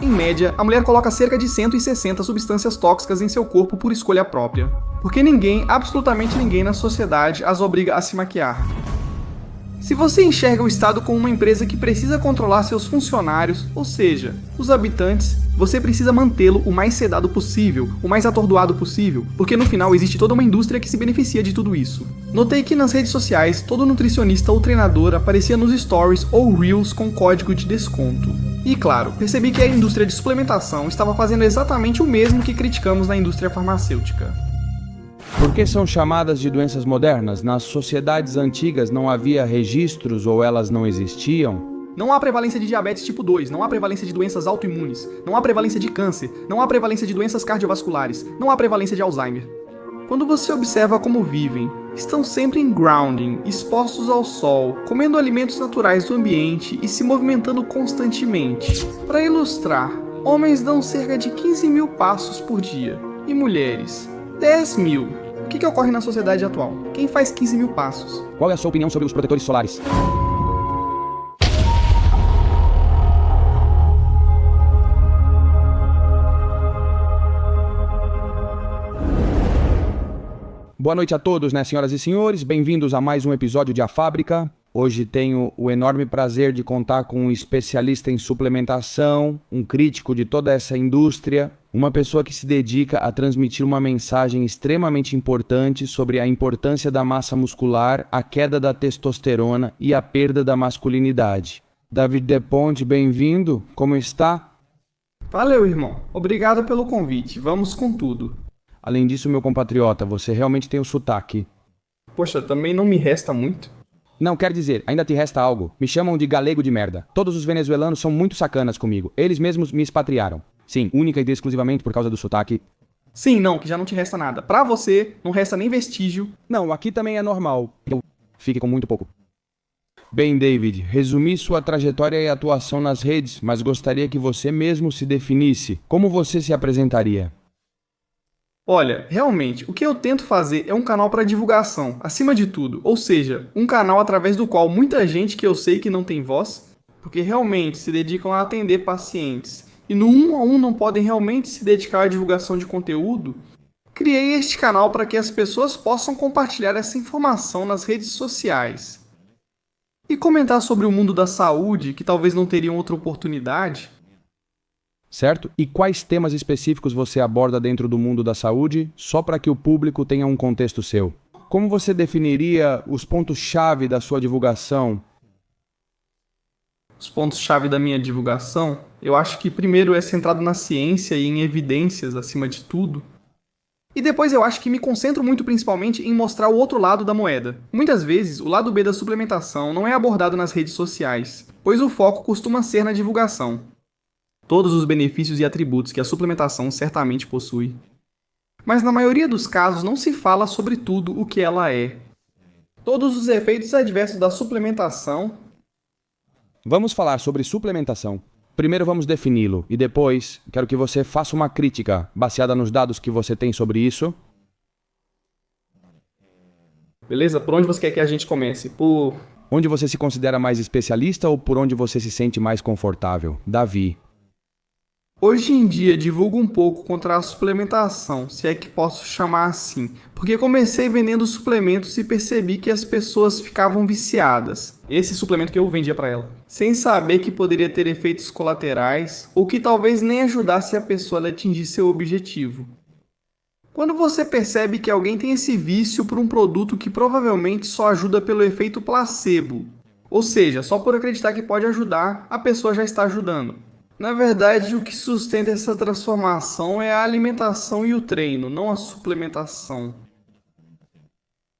em média, a mulher coloca cerca de 160 substâncias tóxicas em seu corpo por escolha própria. Porque ninguém, absolutamente ninguém na sociedade, as obriga a se maquiar. Se você enxerga o Estado como uma empresa que precisa controlar seus funcionários, ou seja, os habitantes, você precisa mantê-lo o mais sedado possível, o mais atordoado possível, porque no final existe toda uma indústria que se beneficia de tudo isso. Notei que nas redes sociais, todo nutricionista ou treinador aparecia nos stories ou reels com código de desconto. E claro, percebi que a indústria de suplementação estava fazendo exatamente o mesmo que criticamos na indústria farmacêutica. Por que são chamadas de doenças modernas? Nas sociedades antigas não havia registros ou elas não existiam? Não há prevalência de diabetes tipo 2, não há prevalência de doenças autoimunes, não há prevalência de câncer, não há prevalência de doenças cardiovasculares, não há prevalência de Alzheimer. Quando você observa como vivem, estão sempre em grounding, expostos ao sol, comendo alimentos naturais do ambiente e se movimentando constantemente. Para ilustrar, homens dão cerca de 15 mil passos por dia e mulheres 10 mil. O que ocorre na sociedade atual? Quem faz 15 mil passos? Qual é a sua opinião sobre os protetores solares? Boa noite a todos, senhoras e senhores. Bem-vindos a mais um episódio de A Fábrica. Hoje tenho o enorme prazer de contar com um especialista em suplementação, um crítico de toda essa indústria, uma pessoa que se dedica a transmitir uma mensagem extremamente importante sobre a importância da massa muscular, a queda da testosterona e a perda da masculinidade. David Deponte, bem-vindo. Como está? Valeu, irmão. Obrigado pelo convite. Vamos com tudo. Além disso, meu compatriota, você realmente tem o sotaque. Poxa, também não me resta muito. Não, quer dizer, ainda te resta algo. Me chamam de galego de merda. Todos os venezuelanos são muito sacanas comigo. Eles mesmos me expatriaram. Sim, única e exclusivamente por causa do sotaque. Sim, não, que já não te resta nada. Pra você, não resta nem vestígio. Não, aqui também é normal. Fique com muito pouco. Bem, David, resumi sua trajetória e atuação nas redes, mas gostaria que você mesmo se definisse. Como você se apresentaria? Olha, realmente, o que eu tento fazer é um canal para divulgação, acima de tudo. Ou seja, um canal através do qual muita gente que eu sei que não tem voz, porque realmente se dedicam a atender pacientes, e no 1 a 1 não podem realmente se dedicar à divulgação de conteúdo, criei este canal para que as pessoas possam compartilhar essa informação nas redes sociais. E comentar sobre o mundo da saúde, que talvez não teriam outra oportunidade. Certo? E quais temas específicos você aborda dentro do mundo da saúde, só para que o público tenha um contexto seu? Como você definiria os pontos-chave da sua divulgação? Os pontos-chave da minha divulgação, eu acho que primeiro é centrado na ciência e em evidências acima de tudo. E depois eu acho que me concentro muito principalmente em mostrar o outro lado da moeda. Muitas vezes, o lado B da suplementação não é abordado nas redes sociais, pois o foco costuma ser na divulgação. Todos os benefícios e atributos que a suplementação certamente possui. Mas na maioria dos casos não se fala sobre tudo o que ela é. Todos os efeitos adversos da suplementação. Vamos falar sobre suplementação. Primeiro vamos defini-lo e depois quero que você faça uma crítica baseada nos dados que você tem sobre isso. Beleza? Por onde você quer que a gente comece? Por onde você se considera mais especialista ou por onde você se sente mais confortável? Davi. Hoje em dia divulgo um pouco contra a suplementação, se é que posso chamar assim, porque comecei vendendo suplementos e percebi que as pessoas ficavam viciadas. Esse suplemento que eu vendia para ela, sem saber que poderia ter efeitos colaterais ou que talvez nem ajudasse a pessoa a atingir seu objetivo. Quando você percebe que alguém tem esse vício por um produto que provavelmente só ajuda pelo efeito placebo, ou seja, só por acreditar que pode ajudar, a pessoa já está ajudando. Na verdade, o que sustenta essa transformação é a alimentação e o treino, não a suplementação.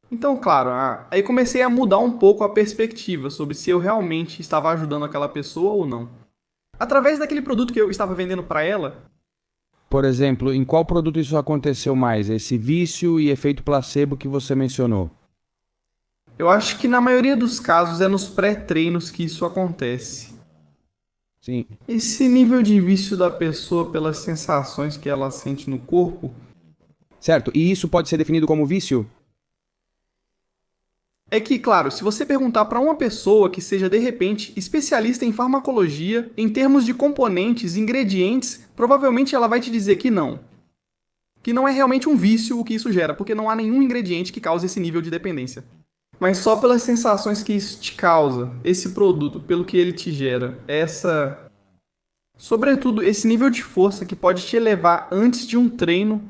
Então, claro, aí comecei a mudar um pouco a perspectiva sobre se eu realmente estava ajudando aquela pessoa ou não. Através daquele produto que eu estava vendendo para ela. Por exemplo, em qual produto isso aconteceu mais? Esse vício e efeito placebo que você mencionou? Eu acho que na maioria dos casos é nos pré-treinos que isso acontece. Sim. Esse nível de vício da pessoa pelas sensações que ela sente no corpo. Certo, e isso pode ser definido como vício? É que, claro, se você perguntar para uma pessoa que seja, de repente, especialista em farmacologia, em termos de componentes, ingredientes, provavelmente ela vai te dizer que não. Que não é realmente um vício o que isso gera, porque não há nenhum ingrediente que cause esse nível de dependência. Mas só pelas sensações que isso te causa, esse produto, pelo que ele te gera, sobretudo, esse nível de força que pode te elevar antes de um treino,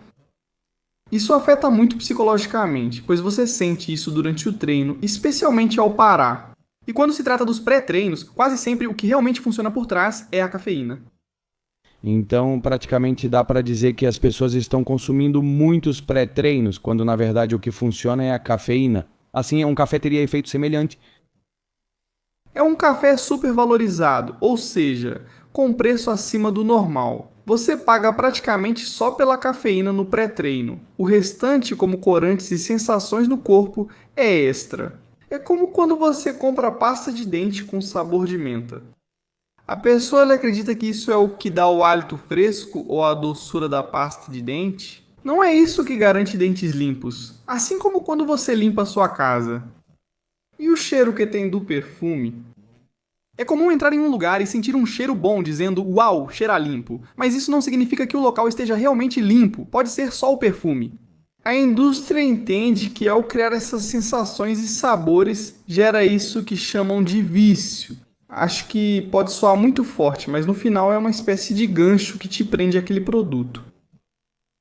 isso afeta muito psicologicamente, pois você sente isso durante o treino, especialmente ao parar. E quando se trata dos pré-treinos, quase sempre o que realmente funciona por trás é a cafeína. Então, praticamente dá para dizer que as pessoas estão consumindo muitos pré-treinos, quando na verdade o que funciona é a cafeína. Assim, um café teria efeito semelhante. É um café super valorizado, ou seja, com preço acima do normal. Você paga praticamente só pela cafeína no pré-treino. O restante, como corantes e sensações no corpo, é extra. É como quando você compra pasta de dente com sabor de menta. A pessoa ela acredita que isso é o que dá o hálito fresco ou a doçura da pasta de dente. Não é isso que garante dentes limpos, assim como quando você limpa a sua casa. E o cheiro que tem do perfume? É comum entrar em um lugar e sentir um cheiro bom dizendo "Uau, cheira limpo", mas isso não significa que o local esteja realmente limpo, pode ser só o perfume. A indústria entende que ao criar essas sensações e sabores, gera isso que chamam de vício. Acho que pode soar muito forte, mas no final é uma espécie de gancho que te prende àquele produto.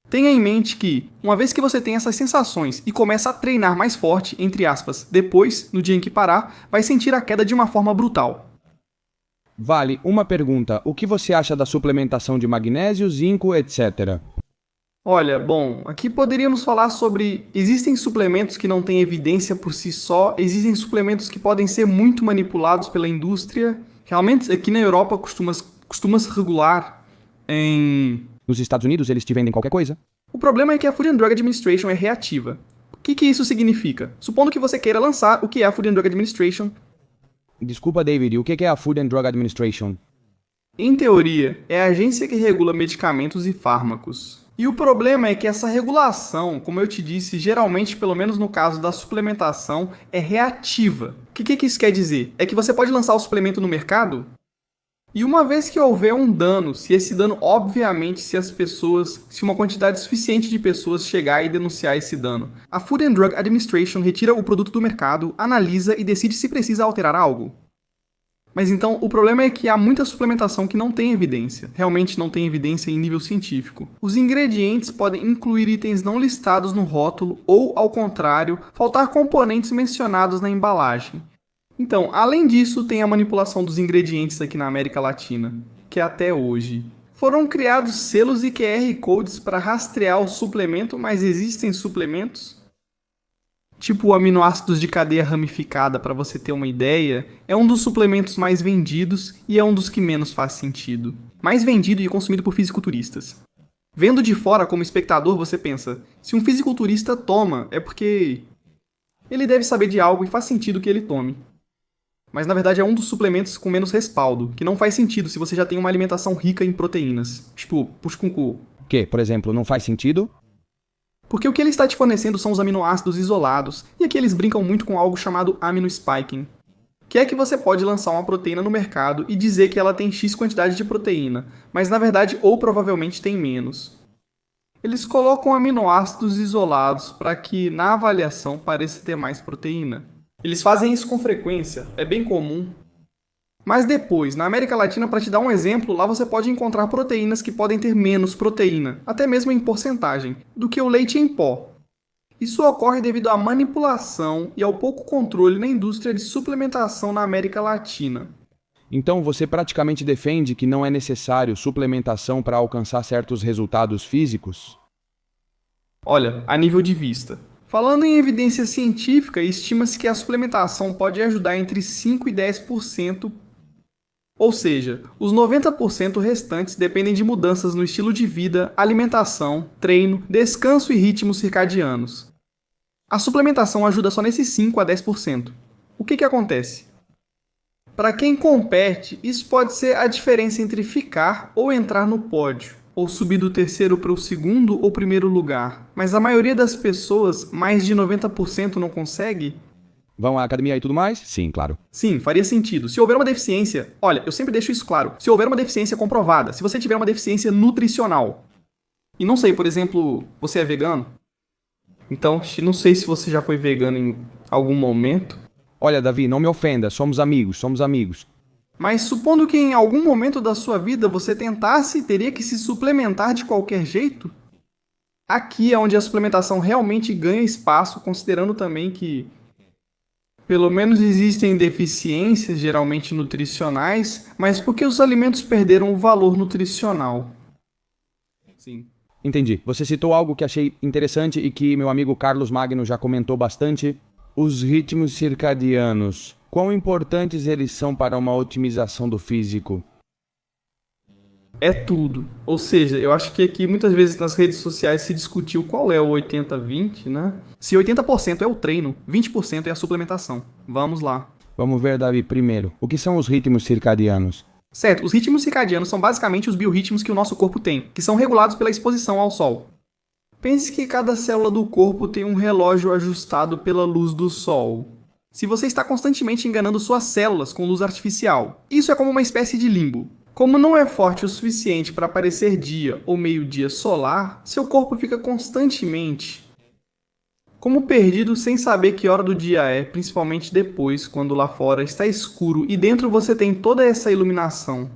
Tenha em mente que, uma vez que você tem essas sensações e começa a treinar mais forte, entre aspas, depois, no dia em que parar, vai sentir a queda de uma forma brutal. Vale, uma pergunta. O que você acha da suplementação de magnésio, zinco, etc? Olha, bom, aqui poderíamos falar sobre... Existem suplementos que não têm evidência por si só, existem suplementos que podem ser muito manipulados pela indústria. Realmente, aqui na Europa costuma-se regular em... Nos Estados Unidos eles te vendem qualquer coisa? O problema é que a Food and Drug Administration é reativa. O que isso significa? Supondo que você queira lançar o que é a Food and Drug Administration. Desculpa, David, o que é a Food and Drug Administration? Em teoria, é a agência que regula medicamentos e fármacos. E o problema é que essa regulação, como eu te disse, geralmente, pelo menos no caso da suplementação, é reativa. O que isso quer dizer? É que você pode lançar o suplemento no mercado e uma vez que houver um dano, se esse dano, obviamente, se uma quantidade suficiente de pessoas chegar e denunciar esse dano, a Food and Drug Administration retira o produto do mercado, analisa e decide se precisa alterar algo. Mas então, o problema é que há muita suplementação que não tem evidência, realmente não tem evidência em nível científico. Os ingredientes podem incluir itens não listados no rótulo ou, ao contrário, faltar componentes mencionados na embalagem. Então, além disso, tem a manipulação dos ingredientes aqui na América Latina, que até hoje foram criados selos e QR Codes para rastrear o suplemento, mas existem suplementos? Tipo aminoácidos de cadeia ramificada, para você ter uma ideia, é um dos suplementos mais vendidos e é um dos que menos faz sentido. Mais vendido e consumido por fisiculturistas. Vendo de fora como espectador, você pensa, se um fisiculturista toma, é porque ele deve saber de algo e faz sentido que ele tome. Mas na verdade é um dos suplementos com menos respaldo, que não faz sentido se você já tem uma alimentação rica em proteínas. Tipo, puxa com o cu. O que, por exemplo, não faz sentido? Porque o que ele está te fornecendo são os aminoácidos isolados, e aqui eles brincam muito com algo chamado aminospiking, que é que você pode lançar uma proteína no mercado e dizer que ela tem X quantidade de proteína, mas na verdade ou provavelmente tem menos. Eles colocam aminoácidos isolados para que na avaliação pareça ter mais proteína. Eles fazem isso com frequência, é bem comum. Mas depois, na América Latina, para te dar um exemplo, lá você pode encontrar proteínas que podem ter menos proteína, até mesmo em porcentagem, do que o leite em pó. Isso ocorre devido à manipulação e ao pouco controle na indústria de suplementação na América Latina. Então você praticamente defende que não é necessário suplementação para alcançar certos resultados físicos? Olha, a nível de vista. Falando em evidência científica, estima-se que a suplementação pode ajudar entre 5% e 10%, ou seja, os 90% restantes dependem de mudanças no estilo de vida, alimentação, treino, descanso e ritmos circadianos. A suplementação ajuda só nesses 5 a 10%. O que acontece? Para quem compete, isso pode ser a diferença entre ficar ou entrar no pódio, ou subir do terceiro para o segundo ou primeiro lugar. Mas a maioria das pessoas, mais de 90%, não consegue? vão à academia e tudo mais? Sim, claro. Sim, faria sentido. Se houver uma deficiência, olha, eu sempre deixo isso claro. Se houver uma deficiência comprovada, se você tiver uma deficiência nutricional, e não sei, por exemplo, você é vegano? Então, não sei se você já foi vegano em algum momento. Olha, Davi, não me ofenda, somos amigos, somos amigos. Mas supondo que em algum momento da sua vida você tentasse e teria que se suplementar de qualquer jeito, aqui é onde a suplementação realmente ganha espaço, considerando também que pelo menos existem deficiências, geralmente nutricionais, mas porque os alimentos perderam o valor nutricional. Sim. Entendi. Você citou algo que achei interessante e que meu amigo Carlos Magno já comentou bastante. Os ritmos circadianos. Quão importantes eles são para uma otimização do físico? É tudo. Ou seja, eu acho que aqui muitas vezes nas redes sociais se discutiu qual é o 80-20, né? Se 80% é o treino, 20% é a suplementação. Vamos lá. Vamos ver, Davi, primeiro. O que são os ritmos circadianos? Certo, os ritmos circadianos são basicamente os biorritmos que o nosso corpo tem, que são regulados pela exposição ao sol. Pense que cada célula do corpo tem um relógio ajustado pela luz do sol. Se você está constantemente enganando suas células com luz artificial, isso é como uma espécie de limbo. Como não é forte o suficiente para parecer dia ou meio-dia solar, seu corpo fica constantemente como perdido sem saber que hora do dia é, principalmente depois, quando lá fora está escuro e dentro você tem toda essa iluminação.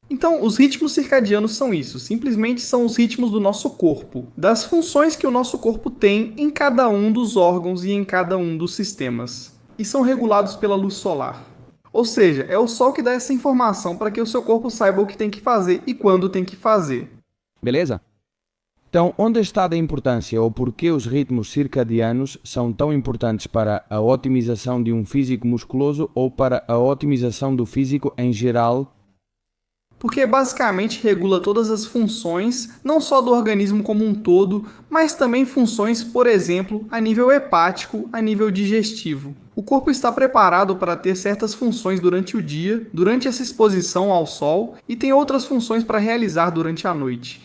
Então, os ritmos circadianos são isso, simplesmente são os ritmos do nosso corpo, das funções que o nosso corpo tem em cada um dos órgãos e em cada um dos sistemas, e são regulados pela luz solar. Ou seja, é o sol que dá essa informação para que o seu corpo saiba o que tem que fazer e quando tem que fazer. Beleza? Então, onde está a importância ou por que os ritmos circadianos são tão importantes para a otimização de um físico musculoso ou para a otimização do físico em geral? Porque basicamente regula todas as funções, não só do organismo como um todo, mas também funções, por exemplo, a nível hepático, a nível digestivo. O corpo está preparado para ter certas funções durante o dia, durante essa exposição ao sol, e tem outras funções para realizar durante a noite.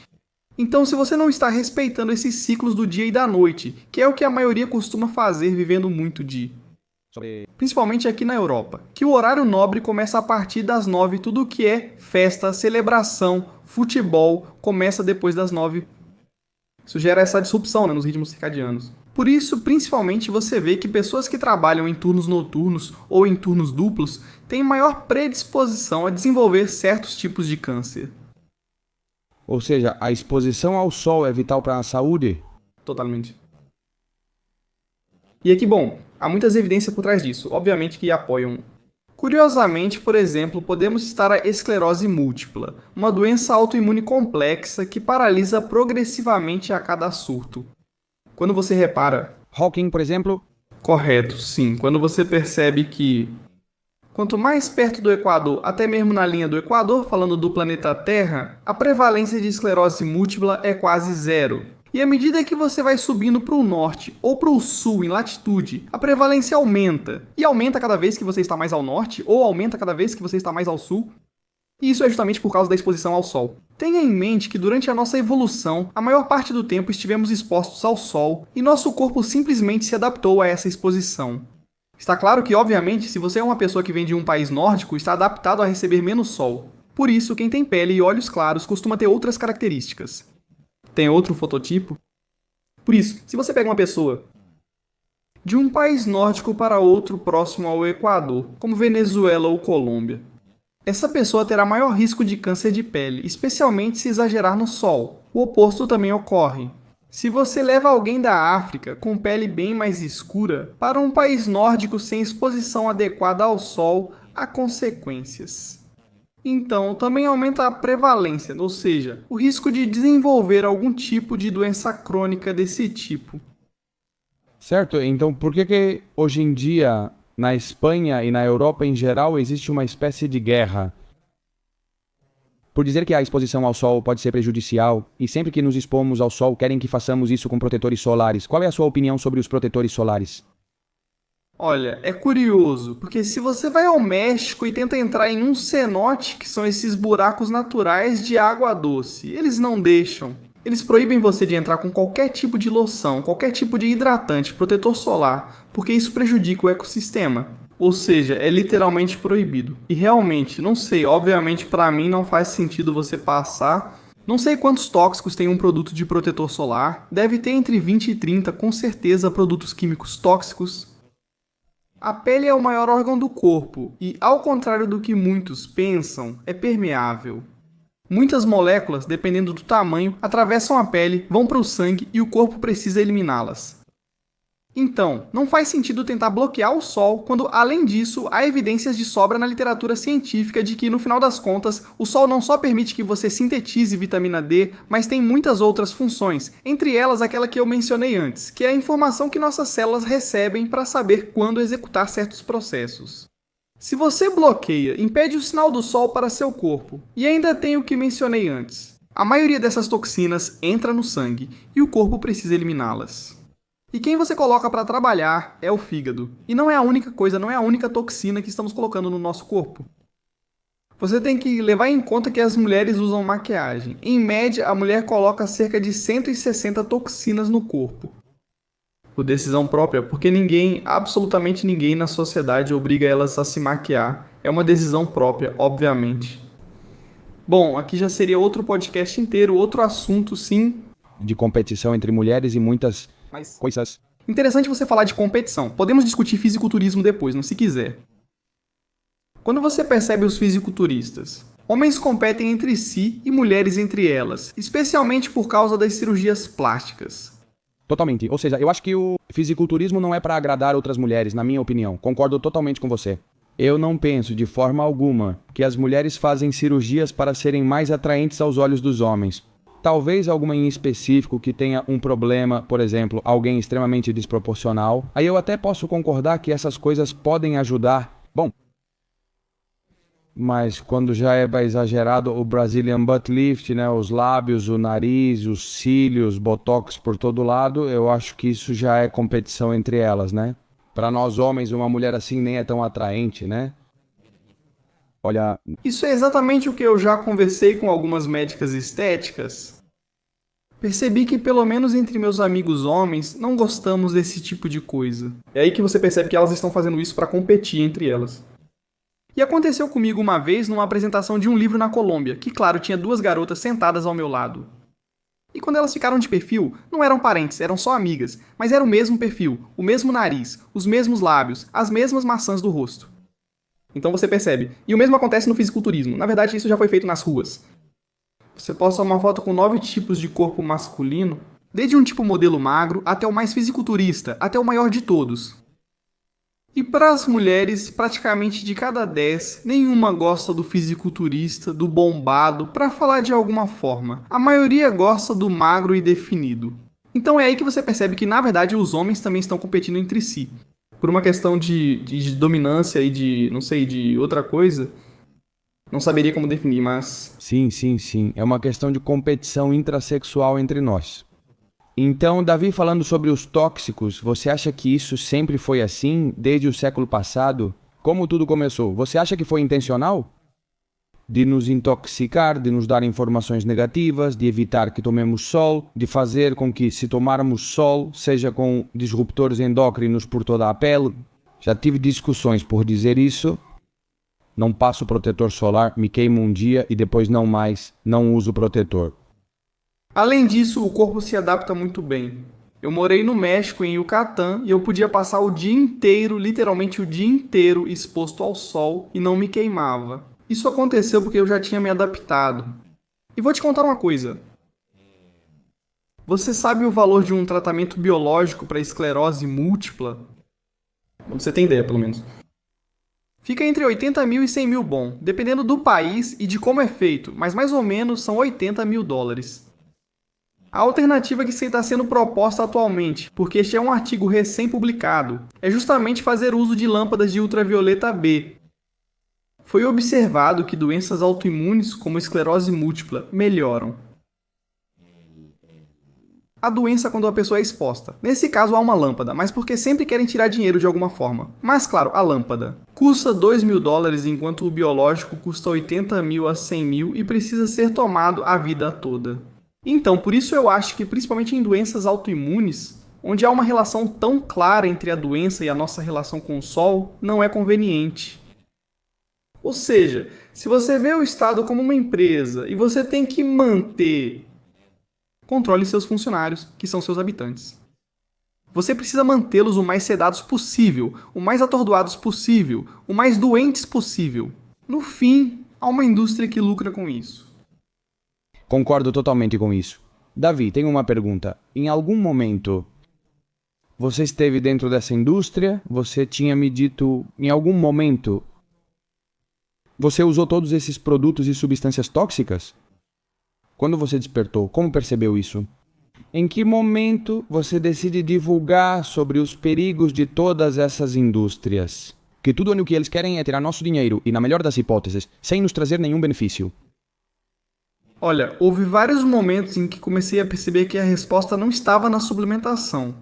Então, se você não está respeitando esses ciclos do dia e da noite, que é o que a maioria costuma fazer vivendo muito principalmente aqui na Europa, que o horário nobre começa a partir das 9, tudo que é festa, celebração, futebol, começa depois das 9. Isso gera essa disrupção, nos ritmos circadianos. Por isso, principalmente, você vê que pessoas que trabalham em turnos noturnos ou em turnos duplos têm maior predisposição a desenvolver certos tipos de câncer. Ou seja, a exposição ao sol é vital para a saúde? Totalmente. E aqui, bom, há muitas evidências por trás disso, obviamente que apoiam. Curiosamente, por exemplo, podemos citar a esclerose múltipla, uma doença autoimune complexa que paralisa progressivamente a cada surto. Quando você repara... Hawking, por exemplo? Correto, sim. Quando você percebe que quanto mais perto do Equador, até mesmo na linha do Equador, falando do planeta Terra, a prevalência de esclerose múltipla é quase zero. E à medida que você vai subindo para o norte ou para o sul em latitude, a prevalência aumenta. E aumenta cada vez que você está mais ao norte ou aumenta cada vez que você está mais ao sul. E isso é justamente por causa da exposição ao sol. Tenha em mente que durante a nossa evolução, a maior parte do tempo estivemos expostos ao sol e nosso corpo simplesmente se adaptou a essa exposição. Está claro que, obviamente, se você é uma pessoa que vem de um país nórdico, está adaptado a receber menos sol. Por isso, quem tem pele e olhos claros costuma ter outras características. Tem outro fototipo? Por isso, se você pega uma pessoa de um país nórdico para outro próximo ao Equador, como Venezuela ou Colômbia, essa pessoa terá maior risco de câncer de pele, especialmente se exagerar no sol. O oposto também ocorre. Se você leva alguém da África com pele bem mais escura para um país nórdico sem exposição adequada ao sol, há consequências. Então, também aumenta a prevalência, ou seja, o risco de desenvolver algum tipo de doença crônica desse tipo. Certo, então por que hoje em dia, na Espanha e na Europa em geral, existe uma espécie de guerra? Por dizer que a exposição ao sol pode ser prejudicial, e sempre que nos expomos ao sol querem que façamos isso com protetores solares. Qual é a sua opinião sobre os protetores solares? Olha, é curioso, porque se você vai ao México e tenta entrar em um cenote, que são esses buracos naturais de água doce, eles não deixam. Eles proíbem você de entrar com qualquer tipo de loção, qualquer tipo de hidratante, protetor solar, porque isso prejudica o ecossistema. Ou seja, é literalmente proibido. E realmente, não sei, obviamente para mim não faz sentido você passar. Não sei quantos tóxicos tem um produto de protetor solar. Deve ter entre 20 e 30, com certeza, produtos químicos tóxicos. A pele é o maior órgão do corpo e, ao contrário do que muitos pensam, é permeável. Muitas moléculas, dependendo do tamanho, atravessam a pele, vão para o sangue e o corpo precisa eliminá-las. Então, não faz sentido tentar bloquear o sol quando, além disso, há evidências de sobra na literatura científica de que, no final das contas, o sol não só permite que você sintetize vitamina D, mas tem muitas outras funções, entre elas aquela que eu mencionei antes, que é a informação que nossas células recebem para saber quando executar certos processos. Se você bloqueia, impede o sinal do sol para seu corpo, e ainda tem o que mencionei antes. A maioria dessas toxinas entra no sangue e o corpo precisa eliminá-las. E quem você coloca para trabalhar é o fígado. E não é a única coisa, não é a única toxina que estamos colocando no nosso corpo. Você tem que levar em conta que as mulheres usam maquiagem. Em média, a mulher coloca cerca de 160 toxinas no corpo. Por decisão própria, porque ninguém, absolutamente ninguém na sociedade obriga elas a se maquiar. É uma decisão própria, obviamente. Bom, aqui já seria outro podcast inteiro, outro assunto, sim. De competição entre mulheres e muitas Mas coisas. interessante você falar de competição. Podemos discutir fisiculturismo depois, não se quiser. Quando você percebe os fisiculturistas, homens competem entre si e mulheres entre elas, especialmente por causa das cirurgias plásticas. Totalmente. Ou seja, eu acho que o fisiculturismo não é para agradar outras mulheres, na minha opinião. Concordo totalmente com você. Eu não penso de forma alguma que as mulheres fazem cirurgias para serem mais atraentes aos olhos dos homens. Talvez alguma em específico que tenha um problema, por exemplo, alguém extremamente desproporcional. Aí eu até posso concordar que essas coisas podem ajudar. Bom, mas quando já é exagerado o Brazilian Butt Lift, né, os lábios, o nariz, os cílios, botox por todo lado, eu acho que isso já é competição entre elas, né? Para nós homens, uma mulher assim nem é tão atraente, né? Olha, Isso é exatamente o que eu já conversei com algumas médicas estéticas. Percebi que, pelo menos entre meus amigos homens, não gostamos desse tipo de coisa. É aí que você percebe que elas estão fazendo isso para competir entre elas. E aconteceu comigo uma vez numa apresentação de um livro na Colômbia, que, claro, tinha duas garotas sentadas ao meu lado. E quando elas ficaram de perfil, não eram parentes, eram só amigas, mas era o mesmo perfil, o mesmo nariz, os mesmos lábios, as mesmas maçãs do rosto. Então você percebe. E o mesmo acontece no fisiculturismo. Na verdade, isso já foi feito nas ruas. Você posta uma foto com 9 tipos de corpo masculino, desde um tipo modelo magro até o mais fisiculturista, até o maior de todos. E para as mulheres, praticamente de cada 10, nenhuma gosta do fisiculturista, do bombado, para falar de alguma forma. A maioria gosta do magro e definido. Então é aí que você percebe que, na verdade, os homens também estão competindo entre si. Por uma questão de dominância e de, não sei, de outra coisa, não saberia como definir, mas... sim. É uma questão de competição intrasexual entre nós. Então, Davi, falando sobre os tóxicos, você acha que isso sempre foi assim, desde o século passado? Como tudo começou? Você acha que foi intencional? De nos intoxicar, de nos dar informações negativas, de evitar que tomemos sol, de fazer com que, se tomarmos sol, seja com disruptores endócrinos por toda a pele? Já tive discussões por dizer isso. Não passo protetor solar, me queimo um dia e depois não mais, não uso protetor. Além disso, o corpo se adapta muito bem. Eu morei no México, em Yucatán, e eu podia passar o dia inteiro, literalmente o dia inteiro, exposto ao sol e não me queimava. Isso aconteceu porque eu já tinha me adaptado. E vou te contar uma coisa. Você sabe o valor de um tratamento biológico para esclerose múltipla? Você tem ideia, pelo menos. Fica entre 80 mil e 100 mil bom, dependendo do país e de como é feito, mas mais ou menos são 80 mil dólares. A alternativa que está sendo proposta atualmente, porque este é um artigo recém-publicado, é justamente fazer uso de lâmpadas de ultravioleta B. Foi observado que doenças autoimunes, como esclerose múltipla, melhoram. A doença quando a pessoa é exposta. Nesse caso há uma lâmpada, mas porque sempre querem tirar dinheiro de alguma forma. Mas claro, a lâmpada custa 2 mil dólares, enquanto o biológico custa 80 mil a 100 mil e precisa ser tomado a vida toda. Então, por isso eu acho que, principalmente em doenças autoimunes, onde há uma relação tão clara entre a doença e a nossa relação com o sol, não é conveniente. Ou seja, se você vê o Estado como uma empresa e você tem que manter, controle seus funcionários, que são seus habitantes. Você precisa mantê-los o mais sedados possível, o mais atordoados possível, o mais doentes possível. No fim, há uma indústria que lucra com isso. Concordo totalmente com isso. Davi, tenho uma pergunta. Em algum momento, você esteve dentro dessa indústria? Você tinha me dito, em algum momento, você usou todos esses produtos e substâncias tóxicas? Quando você despertou, como percebeu isso? Em que momento você decide divulgar sobre os perigos de todas essas indústrias? Que tudo o que eles querem é tirar nosso dinheiro e, na melhor das hipóteses, sem nos trazer nenhum benefício. Olha, houve vários momentos em que comecei a perceber que a resposta não estava na suplementação.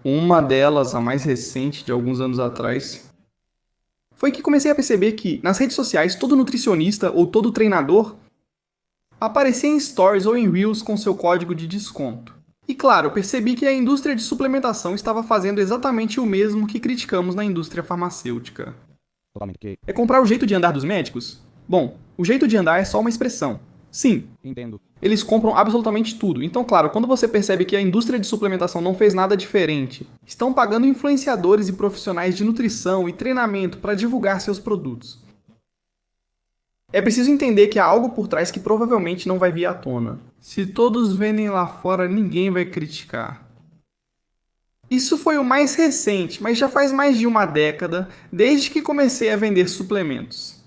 Uma delas, a mais recente, de alguns anos atrás, foi que comecei a perceber que, nas redes sociais, todo nutricionista ou todo treinador aparecia em stories ou em reels com seu código de desconto. E claro, percebi que a indústria de suplementação estava fazendo exatamente o mesmo que criticamos na indústria farmacêutica. É comprar o jeito de andar dos médicos? Bom, o jeito de andar é só uma expressão. Sim, Entendo. eles compram absolutamente tudo. Então, claro, quando você percebe que a indústria de suplementação não fez nada diferente, estão pagando influenciadores e profissionais de nutrição e treinamento para divulgar seus produtos. É preciso entender que há algo por trás que provavelmente não vai vir à tona. Se todos vendem lá fora, ninguém vai criticar. Isso foi o mais recente, mas já faz mais de uma década desde que comecei a vender suplementos.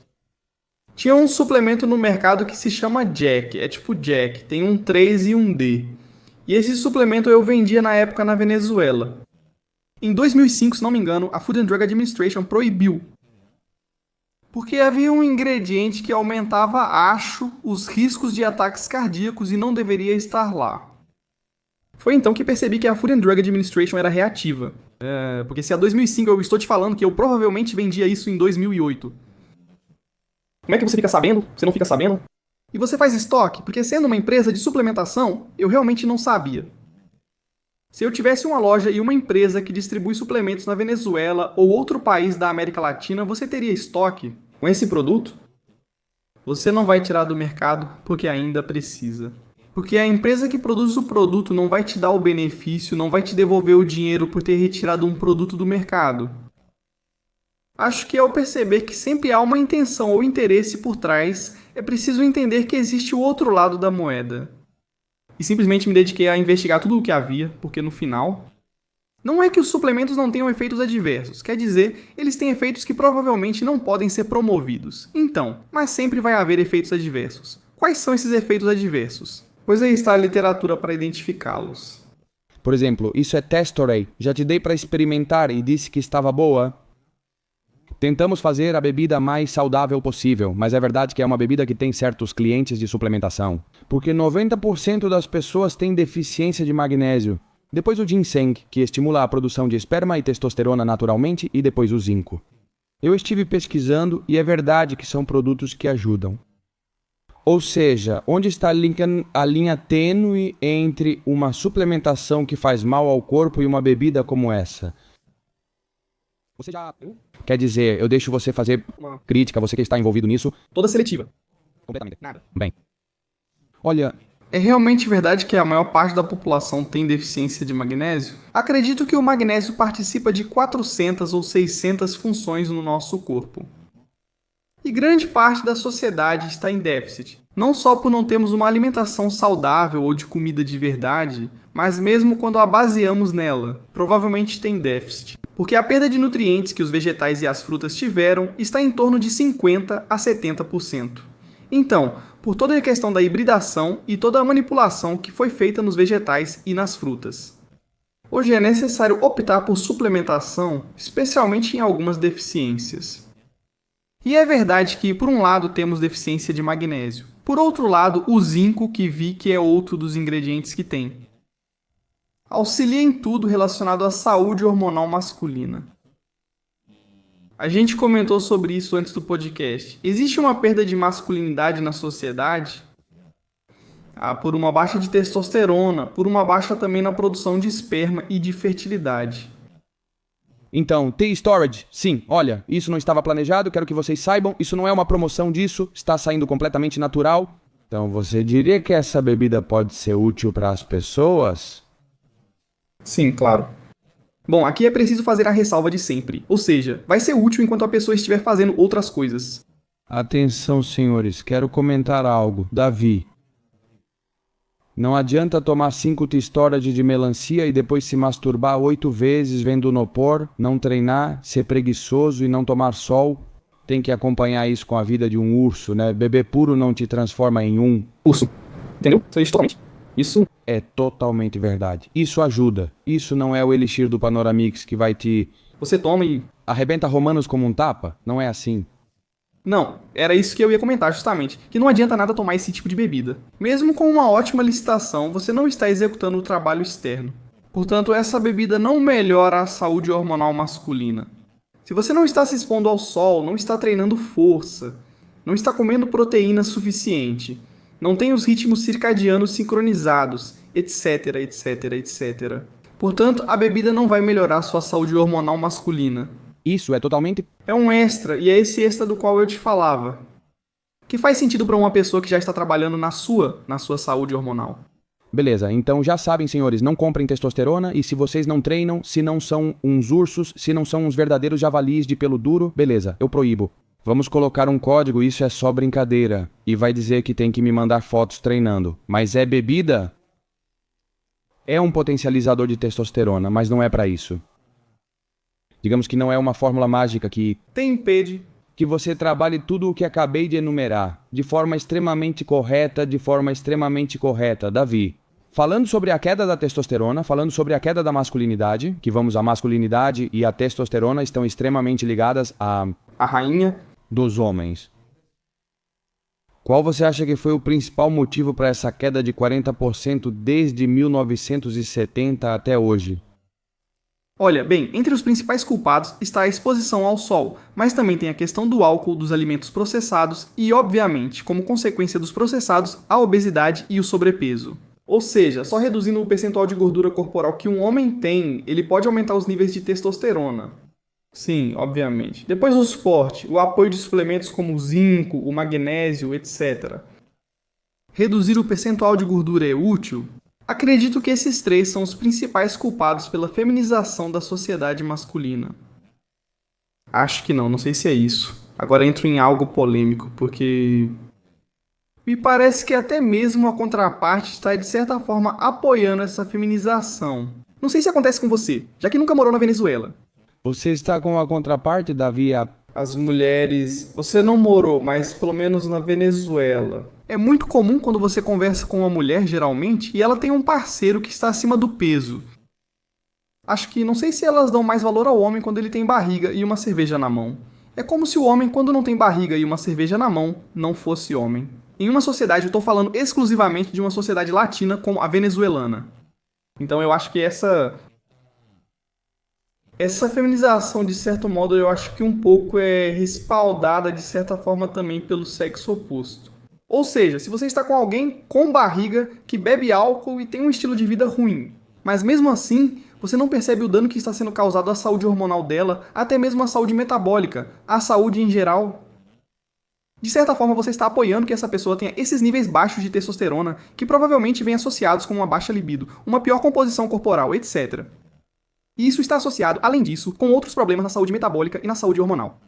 Tinha um suplemento no mercado que se chama Jack, é tipo Jack, tem um 3 e um D. E esse suplemento eu vendia na época na Venezuela. Em 2005, se não me engano, a Food and Drug Administration proibiu. Porque havia um ingrediente que aumentava, acho, os riscos de ataques cardíacos e não deveria estar lá. Foi então que percebi que a Food and Drug Administration era reativa. Porque se há 2005 eu estou te falando que eu provavelmente vendia isso em 2008. Como é que você fica sabendo? Você não fica sabendo? E você faz estoque? Porque sendo uma empresa de suplementação, eu realmente não sabia. Se eu tivesse uma loja e uma empresa que distribui suplementos na Venezuela ou outro país da América Latina, você teria estoque com esse produto? Você não vai tirar do mercado porque ainda precisa. Porque a empresa que produz o produto não vai te dar o benefício, não vai te devolver o dinheiro por ter retirado um produto do mercado. Acho que ao perceber que sempre há uma intenção ou interesse por trás, é preciso entender que existe o outro lado da moeda. E simplesmente me dediquei a investigar tudo o que havia, porque no final, não é que os suplementos não tenham efeitos adversos, quer dizer, eles têm efeitos que provavelmente não podem ser promovidos. Então, mas sempre vai haver efeitos adversos. Quais são esses efeitos adversos? Pois aí está a literatura para identificá-los. Por exemplo, isso é Testorei. Já te dei para experimentar e disse que estava boa? Tentamos fazer a bebida mais saudável possível, mas é verdade que é uma bebida que tem certos clientes de suplementação. Porque 90% das pessoas têm deficiência de magnésio. Depois o ginseng, que estimula a produção de esperma e testosterona naturalmente, e depois o zinco. Eu estive pesquisando e é verdade que são produtos que ajudam. Ou seja, onde está a linha tênue entre uma suplementação que faz mal ao corpo e uma bebida como essa? Você já... Quer dizer, eu deixo você fazer uma crítica, você que está envolvido nisso. Toda seletiva. Completamente. Nada. Bem. Olha, é realmente verdade que a maior parte da população tem deficiência de magnésio? Acredito que o magnésio participa de 400 ou 600 funções no nosso corpo. E grande parte da sociedade está em déficit. Não só por não termos uma alimentação saudável ou de comida de verdade, mas mesmo quando a baseamos nela, provavelmente tem déficit. Porque a perda de nutrientes que os vegetais e as frutas tiveram está em torno de 50% a 70%. Então, por toda a questão da hibridação e toda a manipulação que foi feita nos vegetais e nas frutas. Hoje é necessário optar por suplementação, especialmente em algumas deficiências. E é verdade que, por um lado, temos deficiência de magnésio. Por outro lado, o zinco, que vi que é outro dos ingredientes que tem. Auxilia em tudo relacionado à saúde hormonal masculina. A gente comentou sobre isso antes do podcast. Existe uma perda de masculinidade na sociedade? por uma baixa de testosterona, por uma baixa também na produção de esperma e de fertilidade. Então, T-Storage, sim, olha, isso não estava planejado, quero que vocês saibam, isso não é uma promoção disso, está saindo completamente natural. Então, você diria que essa bebida pode ser útil para as pessoas? Sim, claro. Bom, aqui é preciso fazer a ressalva de sempre, ou seja, vai ser útil enquanto a pessoa estiver fazendo outras coisas. Atenção, senhores, quero comentar algo. Davi, não adianta tomar 5 T-Storage de melancia e depois se masturbar 8 vezes vendo Nopor, não treinar, ser preguiçoso e não tomar sol. Tem que acompanhar isso com a vida de um urso, né? Beber puro não te transforma em um Urso. Entendeu? Isso é totalmente verdade. Isso ajuda. Isso não é o elixir do Panoramix que vai te... você toma e... arrebenta romanos como um tapa? Não é assim. Não, era isso que eu ia comentar justamente, que não adianta nada tomar esse tipo de bebida. Mesmo com uma ótima licitação, você não está executando o trabalho externo. Portanto, essa bebida não melhora a saúde hormonal masculina. Se você não está se expondo ao sol, não está treinando força, não está comendo proteína suficiente, não tem os ritmos circadianos sincronizados, etc, etc, etc. Portanto, a bebida não vai melhorar sua saúde hormonal masculina. Isso é totalmente... É um extra, e é esse extra do qual eu te falava. Que faz sentido para uma pessoa que já está trabalhando na sua saúde hormonal. Beleza, então já sabem, senhores, não comprem testosterona e se vocês não treinam, se não são uns ursos, se não são uns verdadeiros javalis de pelo duro, beleza, eu proíbo. Vamos colocar um código, isso é só brincadeira. E vai dizer que tem que me mandar fotos treinando. Mas é bebida? É um potencializador de testosterona, mas não é para isso. Digamos que não é uma fórmula mágica que impede que você trabalhe tudo o que acabei de enumerar, de forma extremamente correta, Davi. Falando sobre a queda da testosterona, falando sobre a queda da masculinidade, que a masculinidade e a testosterona estão extremamente ligadas a rainha dos homens. Qual você acha que foi o principal motivo para essa queda de 40% desde 1970 até hoje? Olha, bem, entre os principais culpados está a exposição ao sol, mas também tem a questão do álcool, dos alimentos processados e, obviamente, como consequência dos processados, a obesidade e o sobrepeso. Ou seja, só reduzindo o percentual de gordura corporal que um homem tem, ele pode aumentar os níveis de testosterona. Sim, obviamente. Depois o suporte, o apoio de suplementos como o zinco, o magnésio, etc. Reduzir o percentual de gordura é útil? Acredito que esses três são os principais culpados pela feminização da sociedade masculina. Acho que não sei se é isso. Agora entro em algo polêmico, porque me parece que até mesmo a contraparte está de certa forma apoiando essa feminização. Não sei se acontece com você, já que nunca morou na Venezuela. Você está com a contraparte, Davi? As mulheres... Você não morou, mas pelo menos na Venezuela. É muito comum quando você conversa com uma mulher, geralmente, e ela tem um parceiro que está acima do peso. Acho que não sei se elas dão mais valor ao homem quando ele tem barriga e uma cerveja na mão. É como se o homem, quando não tem barriga e uma cerveja na mão, não fosse homem. Em uma sociedade, eu estou falando exclusivamente de uma sociedade latina como a venezuelana. Então eu acho que essa feminização, de certo modo, eu acho que um pouco é respaldada, de certa forma, também pelo sexo oposto. Ou seja, se você está com alguém com barriga, que bebe álcool e tem um estilo de vida ruim, mas mesmo assim, você não percebe o dano que está sendo causado à saúde hormonal dela, até mesmo à saúde metabólica, à saúde em geral. De certa forma, você está apoiando que essa pessoa tenha esses níveis baixos de testosterona, que provavelmente vêm associados com uma baixa libido, uma pior composição corporal, etc. E isso está associado, além disso, com outros problemas na saúde metabólica e na saúde hormonal.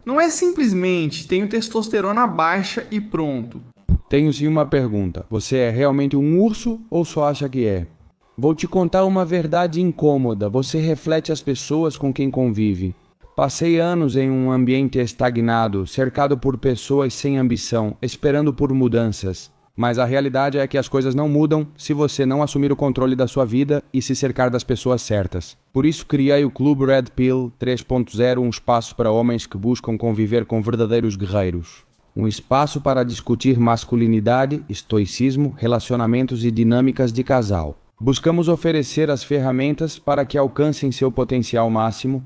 Não é simplesmente tenho testosterona baixa e pronto. Tenho sim uma pergunta. Você é realmente um urso ou só acha que é? Vou te contar uma verdade incômoda. Você reflete as pessoas com quem convive. Passei anos em um ambiente estagnado, cercado por pessoas sem ambição, esperando por mudanças. Mas a realidade é que as coisas não mudam se você não assumir o controle da sua vida e se cercar das pessoas certas. Por isso criei o Clube Red Pill 3.0, um espaço para homens que buscam conviver com verdadeiros guerreiros. Um espaço para discutir masculinidade, estoicismo, relacionamentos e dinâmicas de casal. Buscamos oferecer as ferramentas para que alcancem seu potencial máximo,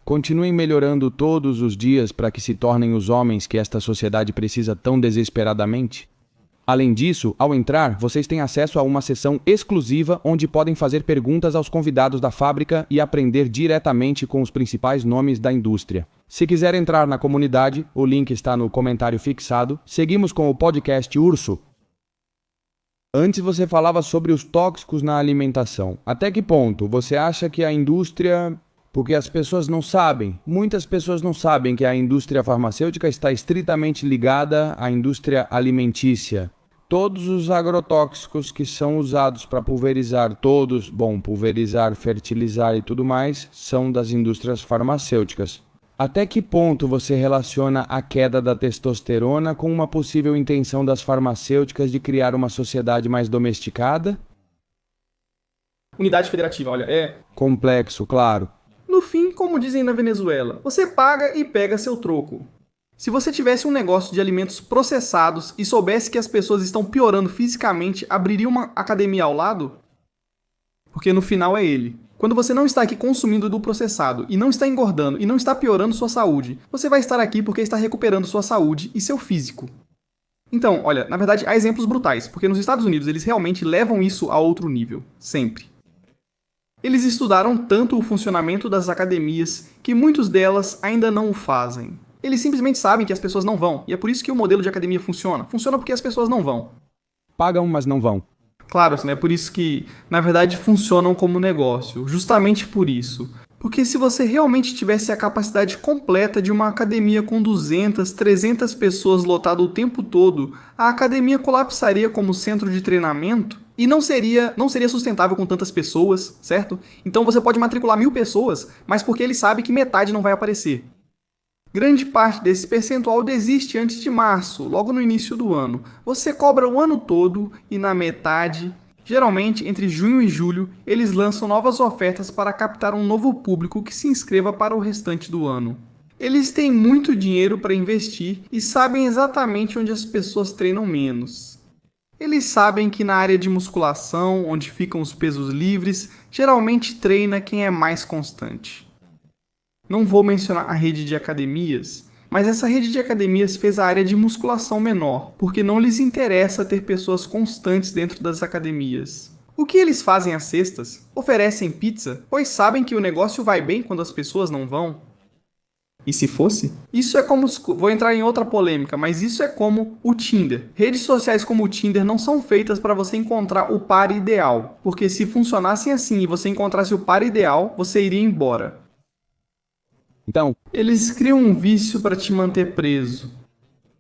continuem melhorando todos os dias para que se tornem os homens que esta sociedade precisa tão desesperadamente. Além disso, ao entrar, vocês têm acesso a uma seção exclusiva onde podem fazer perguntas aos convidados da fábrica e aprender diretamente com os principais nomes da indústria. Se quiser entrar na comunidade, o link está no comentário fixado. Seguimos com o podcast Urso. Antes você falava sobre os tóxicos na alimentação. Até que ponto você acha que a indústria... Porque as pessoas não sabem, muitas pessoas não sabem que a indústria farmacêutica está estritamente ligada à indústria alimentícia. Todos os agrotóxicos que são usados para pulverizar pulverizar, fertilizar e tudo mais, são das indústrias farmacêuticas. Até que ponto você relaciona a queda da testosterona com uma possível intenção das farmacêuticas de criar uma sociedade mais domesticada? Unidade federativa, olha, é... Complexo, claro. No fim, como dizem na Venezuela, você paga e pega seu troco. Se você tivesse um negócio de alimentos processados e soubesse que as pessoas estão piorando fisicamente, abriria uma academia ao lado? Porque no final é ele. Quando você não está aqui consumindo do processado e não está engordando e não está piorando sua saúde, você vai estar aqui porque está recuperando sua saúde e seu físico. Então, olha, na verdade há exemplos brutais, porque nos Estados Unidos eles realmente levam isso a outro nível, sempre. Eles estudaram tanto o funcionamento das academias que muitas delas ainda não o fazem. Eles simplesmente sabem que as pessoas não vão, e é por isso que o modelo de academia funciona. Funciona porque as pessoas não vão. Pagam, mas não vão. Claro, é por isso que, na verdade, funcionam como negócio. Justamente por isso. Porque se você realmente tivesse a capacidade completa de uma academia com 200, 300 pessoas lotada o tempo todo, a academia colapsaria como centro de treinamento e não seria sustentável com tantas pessoas, certo? Então você pode matricular 1000 pessoas, mas porque ele sabe que metade não vai aparecer. Grande parte desse percentual desiste antes de março, logo no início do ano. Você cobra o ano todo e na metade... Geralmente, entre junho e julho, eles lançam novas ofertas para captar um novo público que se inscreva para o restante do ano. Eles têm muito dinheiro para investir e sabem exatamente onde as pessoas treinam menos. Eles sabem que na área de musculação, onde ficam os pesos livres, geralmente treina quem é mais constante. Não vou mencionar a rede de academias, mas essa rede de academias fez a área de musculação menor, porque não lhes interessa ter pessoas constantes dentro das academias. O que eles fazem às sextas? Oferecem pizza, pois sabem que o negócio vai bem quando as pessoas não vão. E se fosse? Isso é como... Vou entrar em outra polêmica, mas isso é como o Tinder. Redes sociais como o Tinder não são feitas para você encontrar o par ideal, porque se funcionassem assim e você encontrasse o par ideal, você iria embora. Então, eles criam um vício para te manter preso.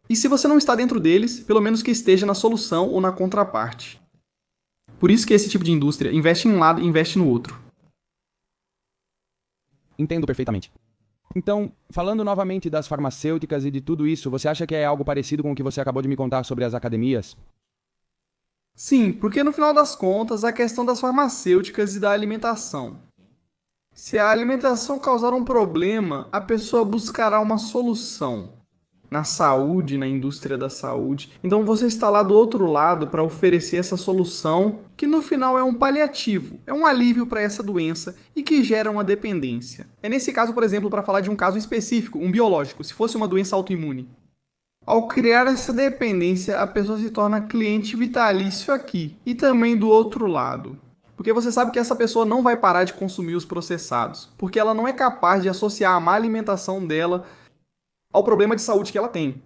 E se você não está dentro deles, pelo menos que esteja na solução ou na contraparte. Por isso que esse tipo de indústria investe em um lado e investe no outro. Entendo perfeitamente. Então, falando novamente das farmacêuticas e de tudo isso, você acha que é algo parecido com o que você acabou de me contar sobre as academias? Sim, porque no final das contas, a questão das farmacêuticas e da alimentação. Se a alimentação causar um problema, a pessoa buscará uma solução. Na saúde, na indústria da saúde. Então você está lá do outro lado para oferecer essa solução, que no final é um paliativo, é um alívio para essa doença e que gera uma dependência. É nesse caso, por exemplo, para falar de um caso específico, um biológico, se fosse uma doença autoimune. Ao criar essa dependência, a pessoa se torna cliente vitalício aqui e também do outro lado. Porque você sabe que essa pessoa não vai parar de consumir os processados, porque ela não é capaz de associar a má alimentação dela ao problema de saúde que ela tem.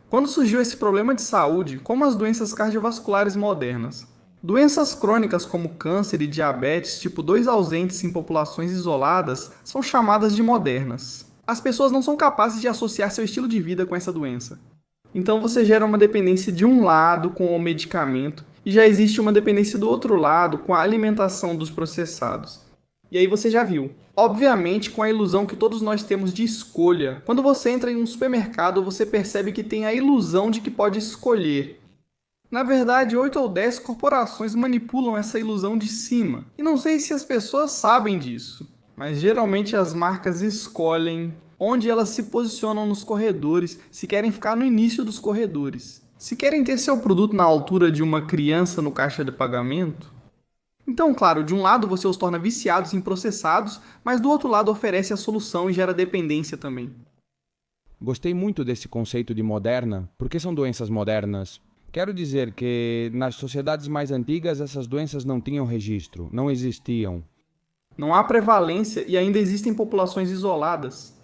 Quando surgiu esse problema de saúde, como as doenças cardiovasculares modernas, doenças crônicas como câncer e diabetes tipo 2 ausentes em populações isoladas são chamadas de modernas. As pessoas não são capazes de associar seu estilo de vida com essa doença. Então você gera uma dependência de um lado com o medicamento e já existe uma dependência do outro lado com a alimentação dos processados. E aí você já viu. Obviamente com a ilusão que todos nós temos de escolha. Quando você entra em um supermercado, você percebe que tem a ilusão de que pode escolher. Na verdade, 8 ou 10 corporações manipulam essa ilusão de cima. E não sei se as pessoas sabem disso, mas geralmente as marcas escolhem onde elas se posicionam nos corredores, se querem ficar no início dos corredores. Se querem ter seu produto na altura de uma criança no caixa de pagamento. Então, claro, de um lado você os torna viciados em processados, mas do outro lado oferece a solução e gera dependência também. Gostei muito desse conceito de moderna, porque são doenças modernas. Quero dizer que nas sociedades mais antigas essas doenças não tinham registro, não existiam. Não há prevalência e ainda existem populações isoladas.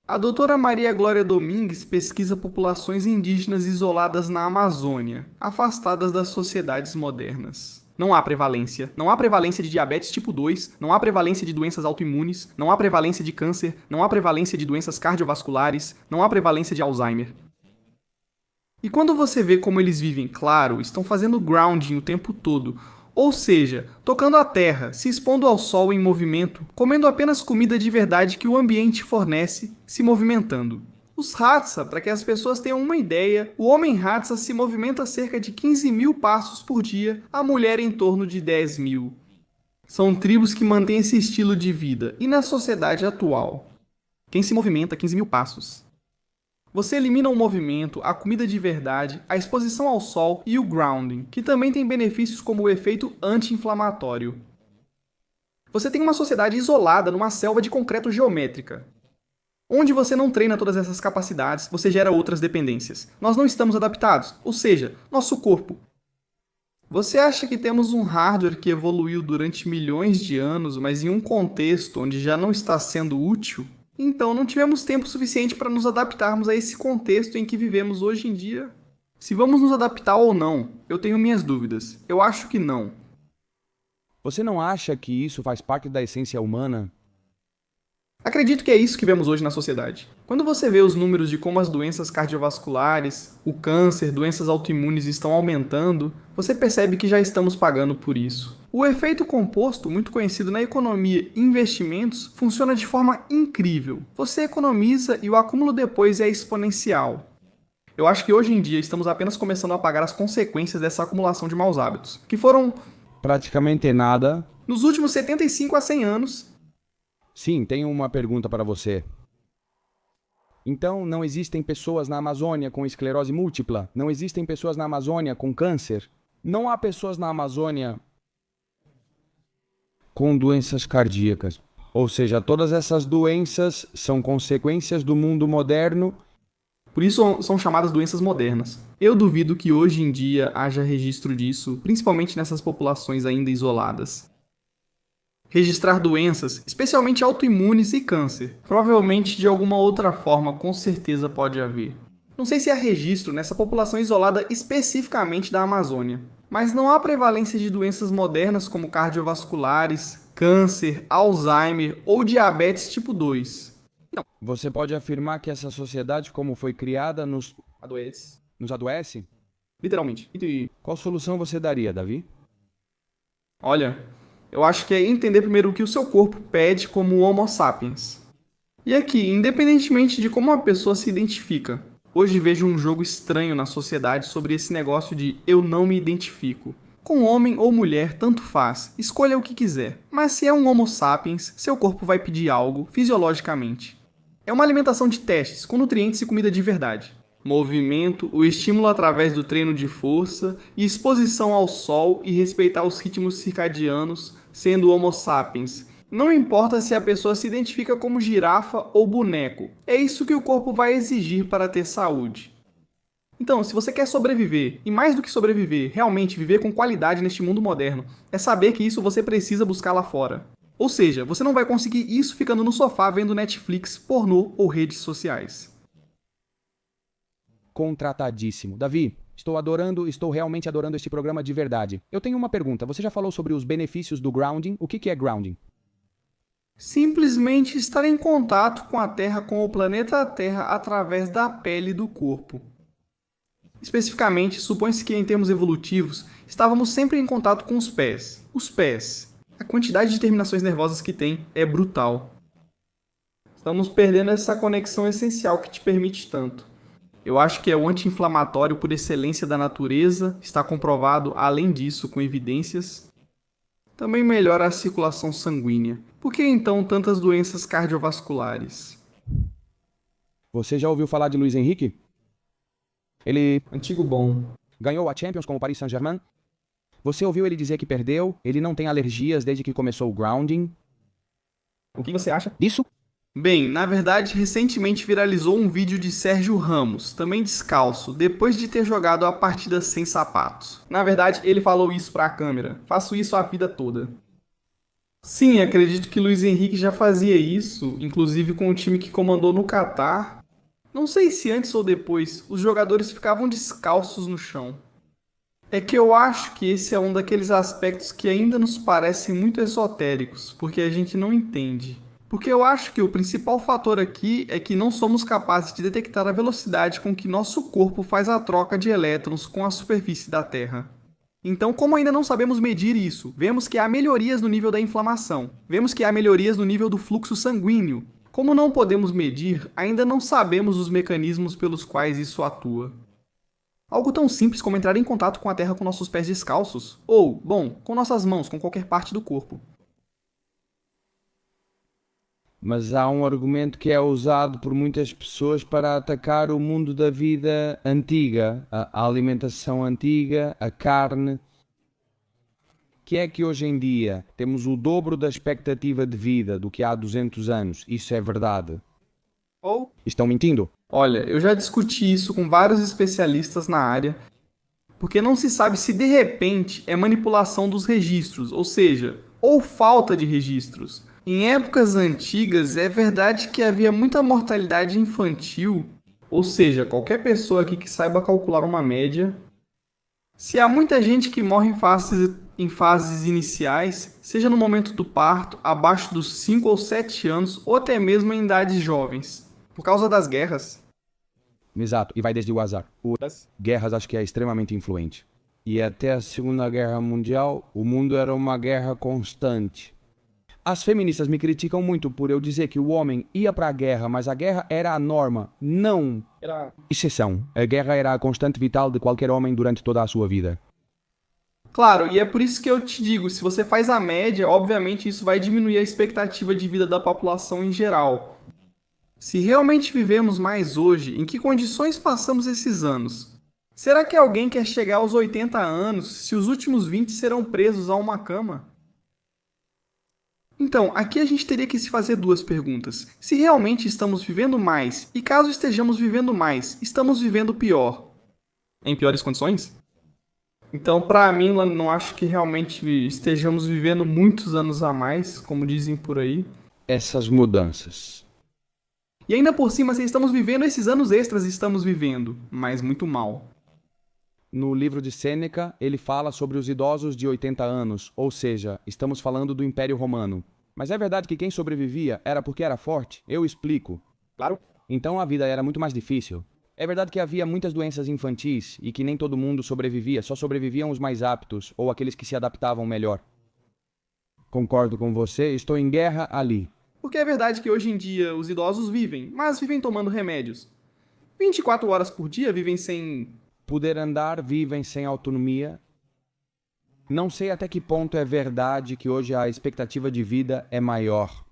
A doutora Maria Glória Domingues pesquisa populações indígenas isoladas na Amazônia, afastadas das sociedades modernas. Não há prevalência. Não há prevalência de diabetes tipo 2, não há prevalência de doenças autoimunes, não há prevalência de câncer, não há prevalência de doenças cardiovasculares, não há prevalência de Alzheimer. E quando você vê como eles vivem, claro, estão fazendo grounding o tempo todo, ou seja, tocando a terra, se expondo ao sol em movimento, comendo apenas comida de verdade que o ambiente fornece, se movimentando. Os Hadza, para que as pessoas tenham uma ideia, o homem Hadza se movimenta cerca de 15 mil passos por dia, a mulher em torno de 10 mil. São tribos que mantêm esse estilo de vida. E na sociedade atual? Quem se movimenta 15 mil passos? Você elimina o movimento, a comida de verdade, a exposição ao sol e o grounding, que também tem benefícios como o efeito anti-inflamatório. Você tem uma sociedade isolada numa selva de concreto geométrica. Onde você não treina todas essas capacidades, você gera outras dependências. Nós não estamos adaptados, ou seja, nosso corpo. Você acha que temos um hardware que evoluiu durante milhões de anos, mas em um contexto onde já não está sendo útil? Então não tivemos tempo suficiente para nos adaptarmos a esse contexto em que vivemos hoje em dia. Se vamos nos adaptar ou não, eu tenho minhas dúvidas. Eu acho que não. Você não acha que isso faz parte da essência humana? Acredito que é isso que vemos hoje na sociedade. Quando você vê os números de como as doenças cardiovasculares, o câncer, doenças autoimunes estão aumentando, você percebe que já estamos pagando por isso. O efeito composto, muito conhecido na economia e investimentos, funciona de forma incrível. Você economiza e o acúmulo depois é exponencial. Eu acho que hoje em dia estamos apenas começando a pagar as consequências dessa acumulação de maus hábitos, que foram Praticamente nada. nos últimos 75 a 100 anos. Sim, tenho uma pergunta para você. Então, não existem pessoas na Amazônia com esclerose múltipla? Não existem pessoas na Amazônia com câncer? Não há pessoas na Amazônia com doenças cardíacas? Ou seja, todas essas doenças são consequências do mundo moderno. Por isso são chamadas doenças modernas. Eu duvido que hoje em dia haja registro disso, principalmente nessas populações ainda isoladas. Registrar doenças, especialmente autoimunes e câncer. Provavelmente de alguma outra forma, com certeza pode haver. Não sei se há registro nessa população isolada especificamente da Amazônia, mas não há prevalência de doenças modernas como cardiovasculares, câncer, Alzheimer ou diabetes tipo 2. Não. Você pode afirmar que essa sociedade, como foi criada, nos adoece? Literalmente. E Qual solução você daria, Davi? olha, eu acho que é entender primeiro o que o seu corpo pede como Homo sapiens. E aqui, independentemente de como a pessoa se identifica, hoje vejo um jogo estranho na sociedade sobre esse negócio de eu não me identifico. Com homem ou mulher, tanto faz, escolha o que quiser. Mas se é um Homo sapiens, seu corpo vai pedir algo fisiologicamente. É uma alimentação de testes, com nutrientes e comida de verdade. Movimento, o estímulo através do treino de força e exposição ao sol e respeitar os ritmos circadianos, sendo Homo sapiens. Não importa se a pessoa se identifica como girafa ou boneco, é isso que o corpo vai exigir para ter saúde. Então, se você quer sobreviver, e mais do que sobreviver, realmente viver com qualidade neste mundo moderno, é saber que isso você precisa buscar lá fora. Ou seja, você não vai conseguir isso ficando no sofá vendo Netflix, pornô ou redes sociais. Contratadíssimo. Davi, estou realmente adorando este programa de verdade. Eu tenho uma pergunta. Você já falou sobre os benefícios do grounding? O que é grounding? Simplesmente estar em contato com a Terra, com o planeta Terra, através da pele do corpo. Especificamente, supõe-se que em termos evolutivos, estávamos sempre em contato com os pés. Os pés. A quantidade de terminações nervosas que tem é brutal. Estamos perdendo essa conexão essencial que te permite tanto. Eu acho que é o anti-inflamatório por excelência da natureza, está comprovado, além disso, com evidências. Também melhora a circulação sanguínea. Por que então tantas doenças cardiovasculares? Você já ouviu falar de Luiz Henrique? Ele Antigo bom. ganhou a Champions com o Paris Saint-Germain? Você ouviu ele dizer que perdeu? Ele não tem alergias desde que começou o grounding? O que você acha? Disso? Bem, na verdade, recentemente viralizou um vídeo de Sérgio Ramos, também descalço, depois de ter jogado a partida sem sapatos. Na verdade, ele falou isso para a câmera. Faço isso a vida toda. Sim, acredito que Luiz Henrique já fazia isso, inclusive com o time que comandou no Catar. Não sei se antes ou depois os jogadores ficavam descalços no chão. É que eu acho que esse é um daqueles aspectos que ainda nos parecem muito esotéricos, porque a gente não entende. Porque eu acho que o principal fator aqui é que não somos capazes de detectar a velocidade com que nosso corpo faz a troca de elétrons com a superfície da Terra. Então, como ainda não sabemos medir isso, vemos que há melhorias no nível da inflamação, vemos que há melhorias no nível do fluxo sanguíneo. Como não podemos medir, ainda não sabemos os mecanismos pelos quais isso atua. Algo tão simples como entrar em contato com a Terra com nossos pés descalços, ou, bom, com nossas mãos, com qualquer parte do corpo. Mas há um argumento que é usado por muitas pessoas para atacar o mundo da vida antiga, a alimentação antiga, a carne. Que é que hoje em dia temos o dobro da expectativa de vida do que há 200 anos. Isso é verdade. Ou, Estão mentindo? olha, eu já discuti isso com vários especialistas na área, porque não se sabe se de repente é manipulação dos registros, ou seja, ou falta de registros. Em épocas antigas, é verdade que havia muita mortalidade infantil, ou seja, qualquer pessoa aqui que saiba calcular uma média. Se há muita gente que morre em fases iniciais, seja no momento do parto, abaixo dos 5 ou 7 anos, ou até mesmo em idades jovens, por causa das guerras. Exato, e vai desde o azar. Guerras acho que é extremamente influente. E até a Segunda Guerra Mundial, o mundo era uma guerra constante. As feministas me criticam muito por eu dizer que o homem ia para a guerra, mas a guerra era a norma, não exceção. A guerra era a constante vital de qualquer homem durante toda a sua vida. Claro, e é por isso que eu te digo, se você faz a média, obviamente isso vai diminuir a expectativa de vida da população em geral. Se realmente vivemos mais hoje, em que condições passamos esses anos? Será que alguém quer chegar aos 80 anos se os últimos 20 serão presos a uma cama? Então, aqui a gente teria que se fazer duas perguntas. Se realmente estamos vivendo mais, e caso estejamos vivendo mais, estamos vivendo pior? Em piores condições? Então, pra mim, eu não acho que realmente estejamos vivendo muitos anos a mais, como dizem por aí. Essas mudanças. E ainda por cima, se estamos vivendo esses anos extras, estamos vivendo, mas muito mal. No livro de Sêneca, ele fala sobre os idosos de 80 anos, ou seja, estamos falando do Império Romano. Mas é verdade que quem sobrevivia era porque era forte? Eu explico. Claro. Então a vida era muito mais difícil. É verdade que havia muitas doenças infantis e que nem todo mundo sobrevivia, só sobreviviam os mais aptos ou aqueles que se adaptavam melhor. Concordo com você, estou em guerra ali. Porque é verdade que hoje em dia os idosos vivem, mas vivem tomando remédios. 24 horas por dia vivem sem. Poder andar, vivem sem autonomia. Não sei até que ponto é verdade que hoje a expectativa de vida é maior.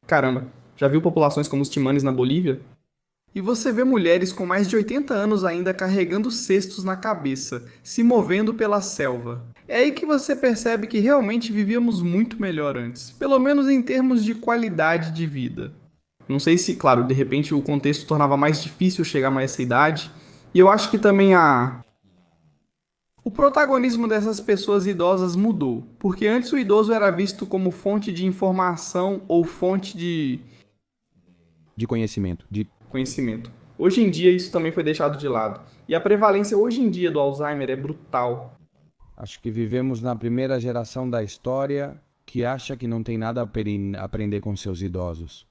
Caramba, já viu populações como os Timanes na Bolívia? E você vê mulheres com mais de 80 anos ainda carregando cestos na cabeça, se movendo pela selva. É aí que você percebe que realmente vivíamos muito melhor antes, pelo menos em termos de qualidade de vida. Não sei se, claro, de repente o contexto tornava mais difícil chegar a essa idade, e eu acho que também o protagonismo dessas pessoas idosas mudou, porque antes o idoso era visto como fonte de informação ou fonte de conhecimento. conhecimento. Hoje em dia isso também foi deixado de lado. E a prevalência hoje em dia do Alzheimer é brutal. Acho que vivemos na primeira geração da história que acha que não tem nada a aprender com seus idosos.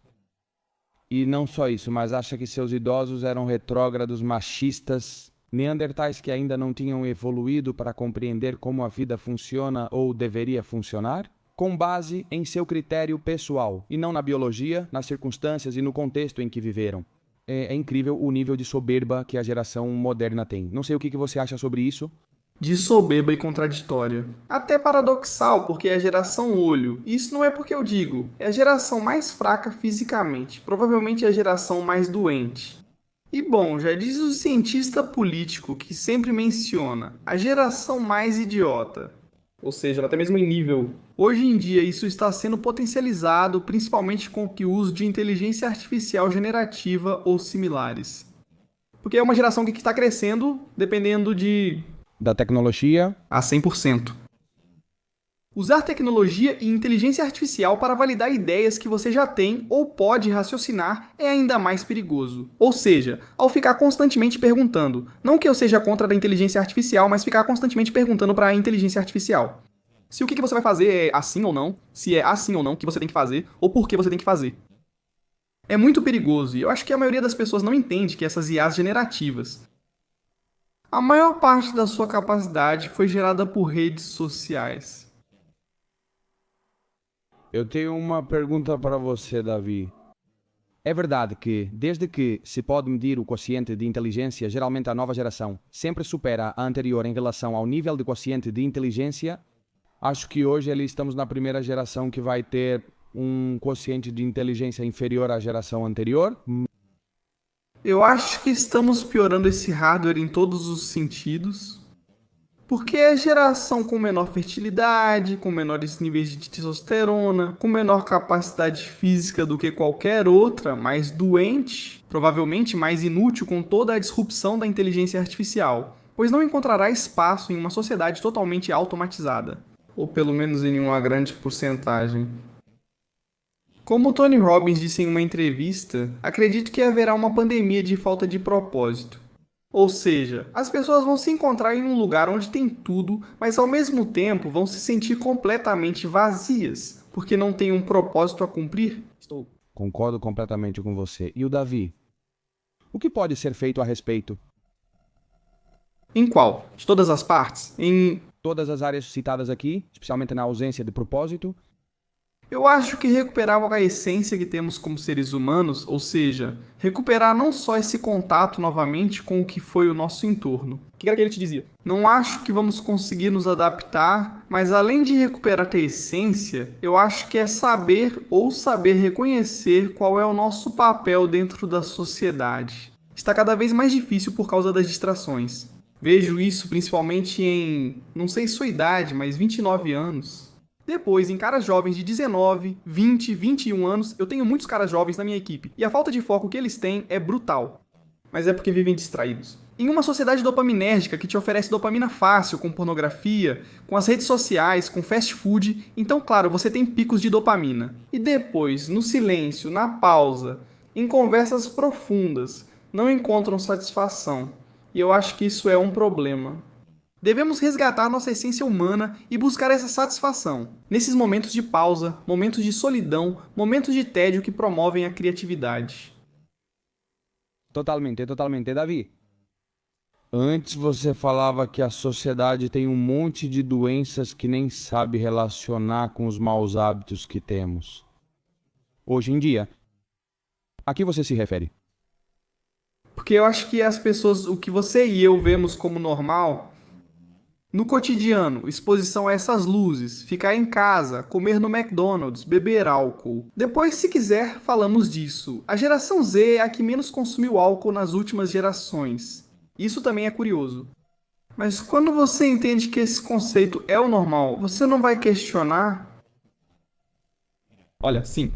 E não só isso, mas acha que seus idosos eram retrógrados, machistas, neandertais que ainda não tinham evoluído para compreender como a vida funciona ou deveria funcionar, com base em seu critério pessoal, e não na biologia, nas circunstâncias e no contexto em que viveram. É incrível o nível de soberba que a geração moderna tem. Não sei o que você acha sobre isso. De soberba e contraditória. Até paradoxal, porque é a geração olho. E isso não é porque eu digo. É a geração mais fraca fisicamente. Provavelmente é a geração mais doente. E bom, já diz o cientista político que sempre menciona a geração mais idiota. ou seja, até mesmo em nível. Hoje em dia, isso está sendo potencializado principalmente com o uso de inteligência artificial generativa ou similares. Porque é uma geração que está crescendo dependendo Da tecnologia. a 100%. Usar tecnologia e inteligência artificial para validar ideias que você já tem ou pode raciocinar é ainda mais perigoso. Ou seja, ao ficar constantemente perguntando, não que eu seja contra a inteligência artificial, mas ficar constantemente perguntando para a inteligência artificial se o que você vai fazer é assim ou não, se é assim ou não que você tem que fazer, ou por que você tem que fazer. É muito perigoso e eu acho que a maioria das pessoas não entende que essas IAs generativas, a maior parte da sua capacidade foi gerada por redes sociais. Eu tenho uma pergunta para você, Davi. É verdade que, desde que se pode medir o quociente de inteligência, geralmente a nova geração sempre supera a anterior em relação ao nível de quociente de inteligência? Acho que hoje estamos na primeira geração que vai ter um quociente de inteligência inferior à geração anterior. Eu acho que estamos piorando esse hardware em todos os sentidos, porque é a geração com menor fertilidade, com menores níveis de testosterona, com menor capacidade física do que qualquer outra, mais doente, provavelmente mais inútil com toda a disrupção da inteligência artificial, pois não encontrará espaço em uma sociedade totalmente automatizada, ou pelo menos em uma grande porcentagem. Como Tony Robbins disse em uma entrevista, acredito que haverá uma pandemia de falta de propósito. Ou seja, as pessoas vão se encontrar em um lugar onde tem tudo, mas ao mesmo tempo vão se sentir completamente vazias, porque não tem um propósito a cumprir. Concordo completamente com você. E o Davi? O que pode ser feito a respeito? Em qual? De todas as partes? Em... Todas as áreas citadas aqui, especialmente na ausência de propósito. Eu acho que recuperar a essência que temos como seres humanos, ou seja, recuperar não só esse contato novamente com o que foi o nosso entorno. O que era que ele te dizia? Não acho que vamos conseguir nos adaptar, mas além de recuperar a essência, eu acho que é saber ou saber reconhecer qual é o nosso papel dentro da sociedade. Está cada vez mais difícil por causa das distrações. Vejo isso principalmente em, não sei sua idade, mas 29 anos. Depois, em caras jovens de 19, 20, 21 anos, eu tenho muitos caras jovens na minha equipe, e a falta de foco que eles têm é brutal. Mas é porque vivem distraídos. Em uma sociedade dopaminérgica que te oferece dopamina fácil, com pornografia, com as redes sociais, com fast food, então, claro, você tem picos de dopamina. E depois, no silêncio, na pausa, em conversas profundas, não encontram satisfação. E eu acho que isso é um problema. Devemos resgatar nossa essência humana e buscar essa satisfação, nesses momentos de pausa, momentos de solidão, momentos de tédio que promovem a criatividade. Totalmente. Davi, antes você falava que a sociedade tem um monte de doenças que nem sabe relacionar com os maus hábitos que temos. Hoje em dia, a que você se refere? Porque eu acho que as pessoas, o que você e eu vemos como normal, no cotidiano, exposição a essas luzes, ficar em casa, comer no McDonald's, beber álcool. Depois, se quiser, falamos disso. A geração Z é a que menos consumiu álcool nas últimas gerações. Isso também é curioso. Mas quando você entende que esse conceito é o normal, você não vai questionar? Olha, sim.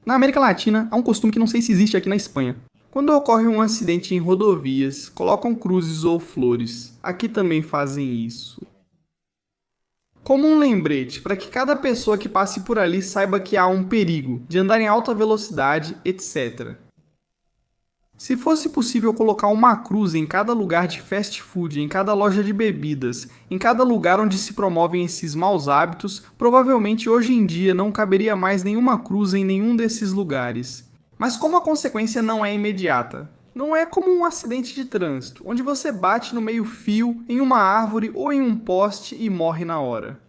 Na América Latina, há um costume que não sei se existe aqui na Espanha. Quando ocorre um acidente em rodovias, colocam cruzes ou flores. Aqui também fazem isso. Como um lembrete para que cada pessoa que passe por ali saiba que há um perigo de andar em alta velocidade, etc. Se fosse possível colocar uma cruz em cada lugar de fast food, em cada loja de bebidas, em cada lugar onde se promovem esses maus hábitos, provavelmente hoje em dia não caberia mais nenhuma cruz em nenhum desses lugares. Mas como a consequência não é imediata, não é como um acidente de trânsito, onde você bate no meio-fio, em uma árvore ou em um poste e morre na hora.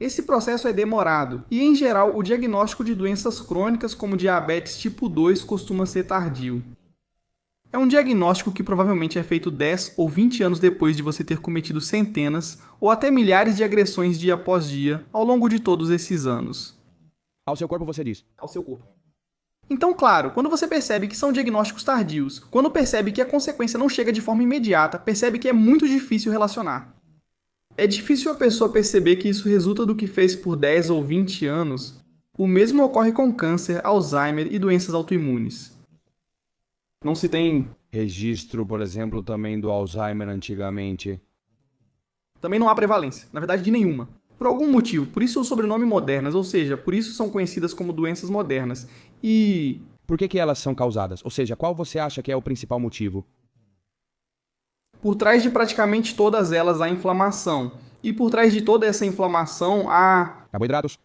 Esse processo é demorado e, em geral, o diagnóstico de doenças crônicas como diabetes tipo 2 costuma ser tardio. É um diagnóstico que provavelmente é feito 10 ou 20 anos depois de você ter cometido centenas ou até milhares de agressões dia após dia ao longo de todos esses anos. Ao seu corpo você diz. Ao seu corpo. Então, claro, quando você percebe que são diagnósticos tardios, quando percebe que a consequência não chega de forma imediata, percebe que é muito difícil relacionar. É difícil a pessoa perceber que isso resulta do que fez por 10 ou 20 anos. O mesmo ocorre com câncer, Alzheimer e doenças autoimunes. Não se tem... registro, por exemplo, também do Alzheimer antigamente. Também não há prevalência, na verdade de nenhuma. Por algum motivo, por isso o sobrenome modernas, ou seja, por isso são conhecidas como doenças modernas. E... Por que elas são causadas? Ou seja, qual você acha que é o principal motivo? por trás de praticamente todas elas há inflamação. E por trás de toda essa inflamação há... Carboidratos?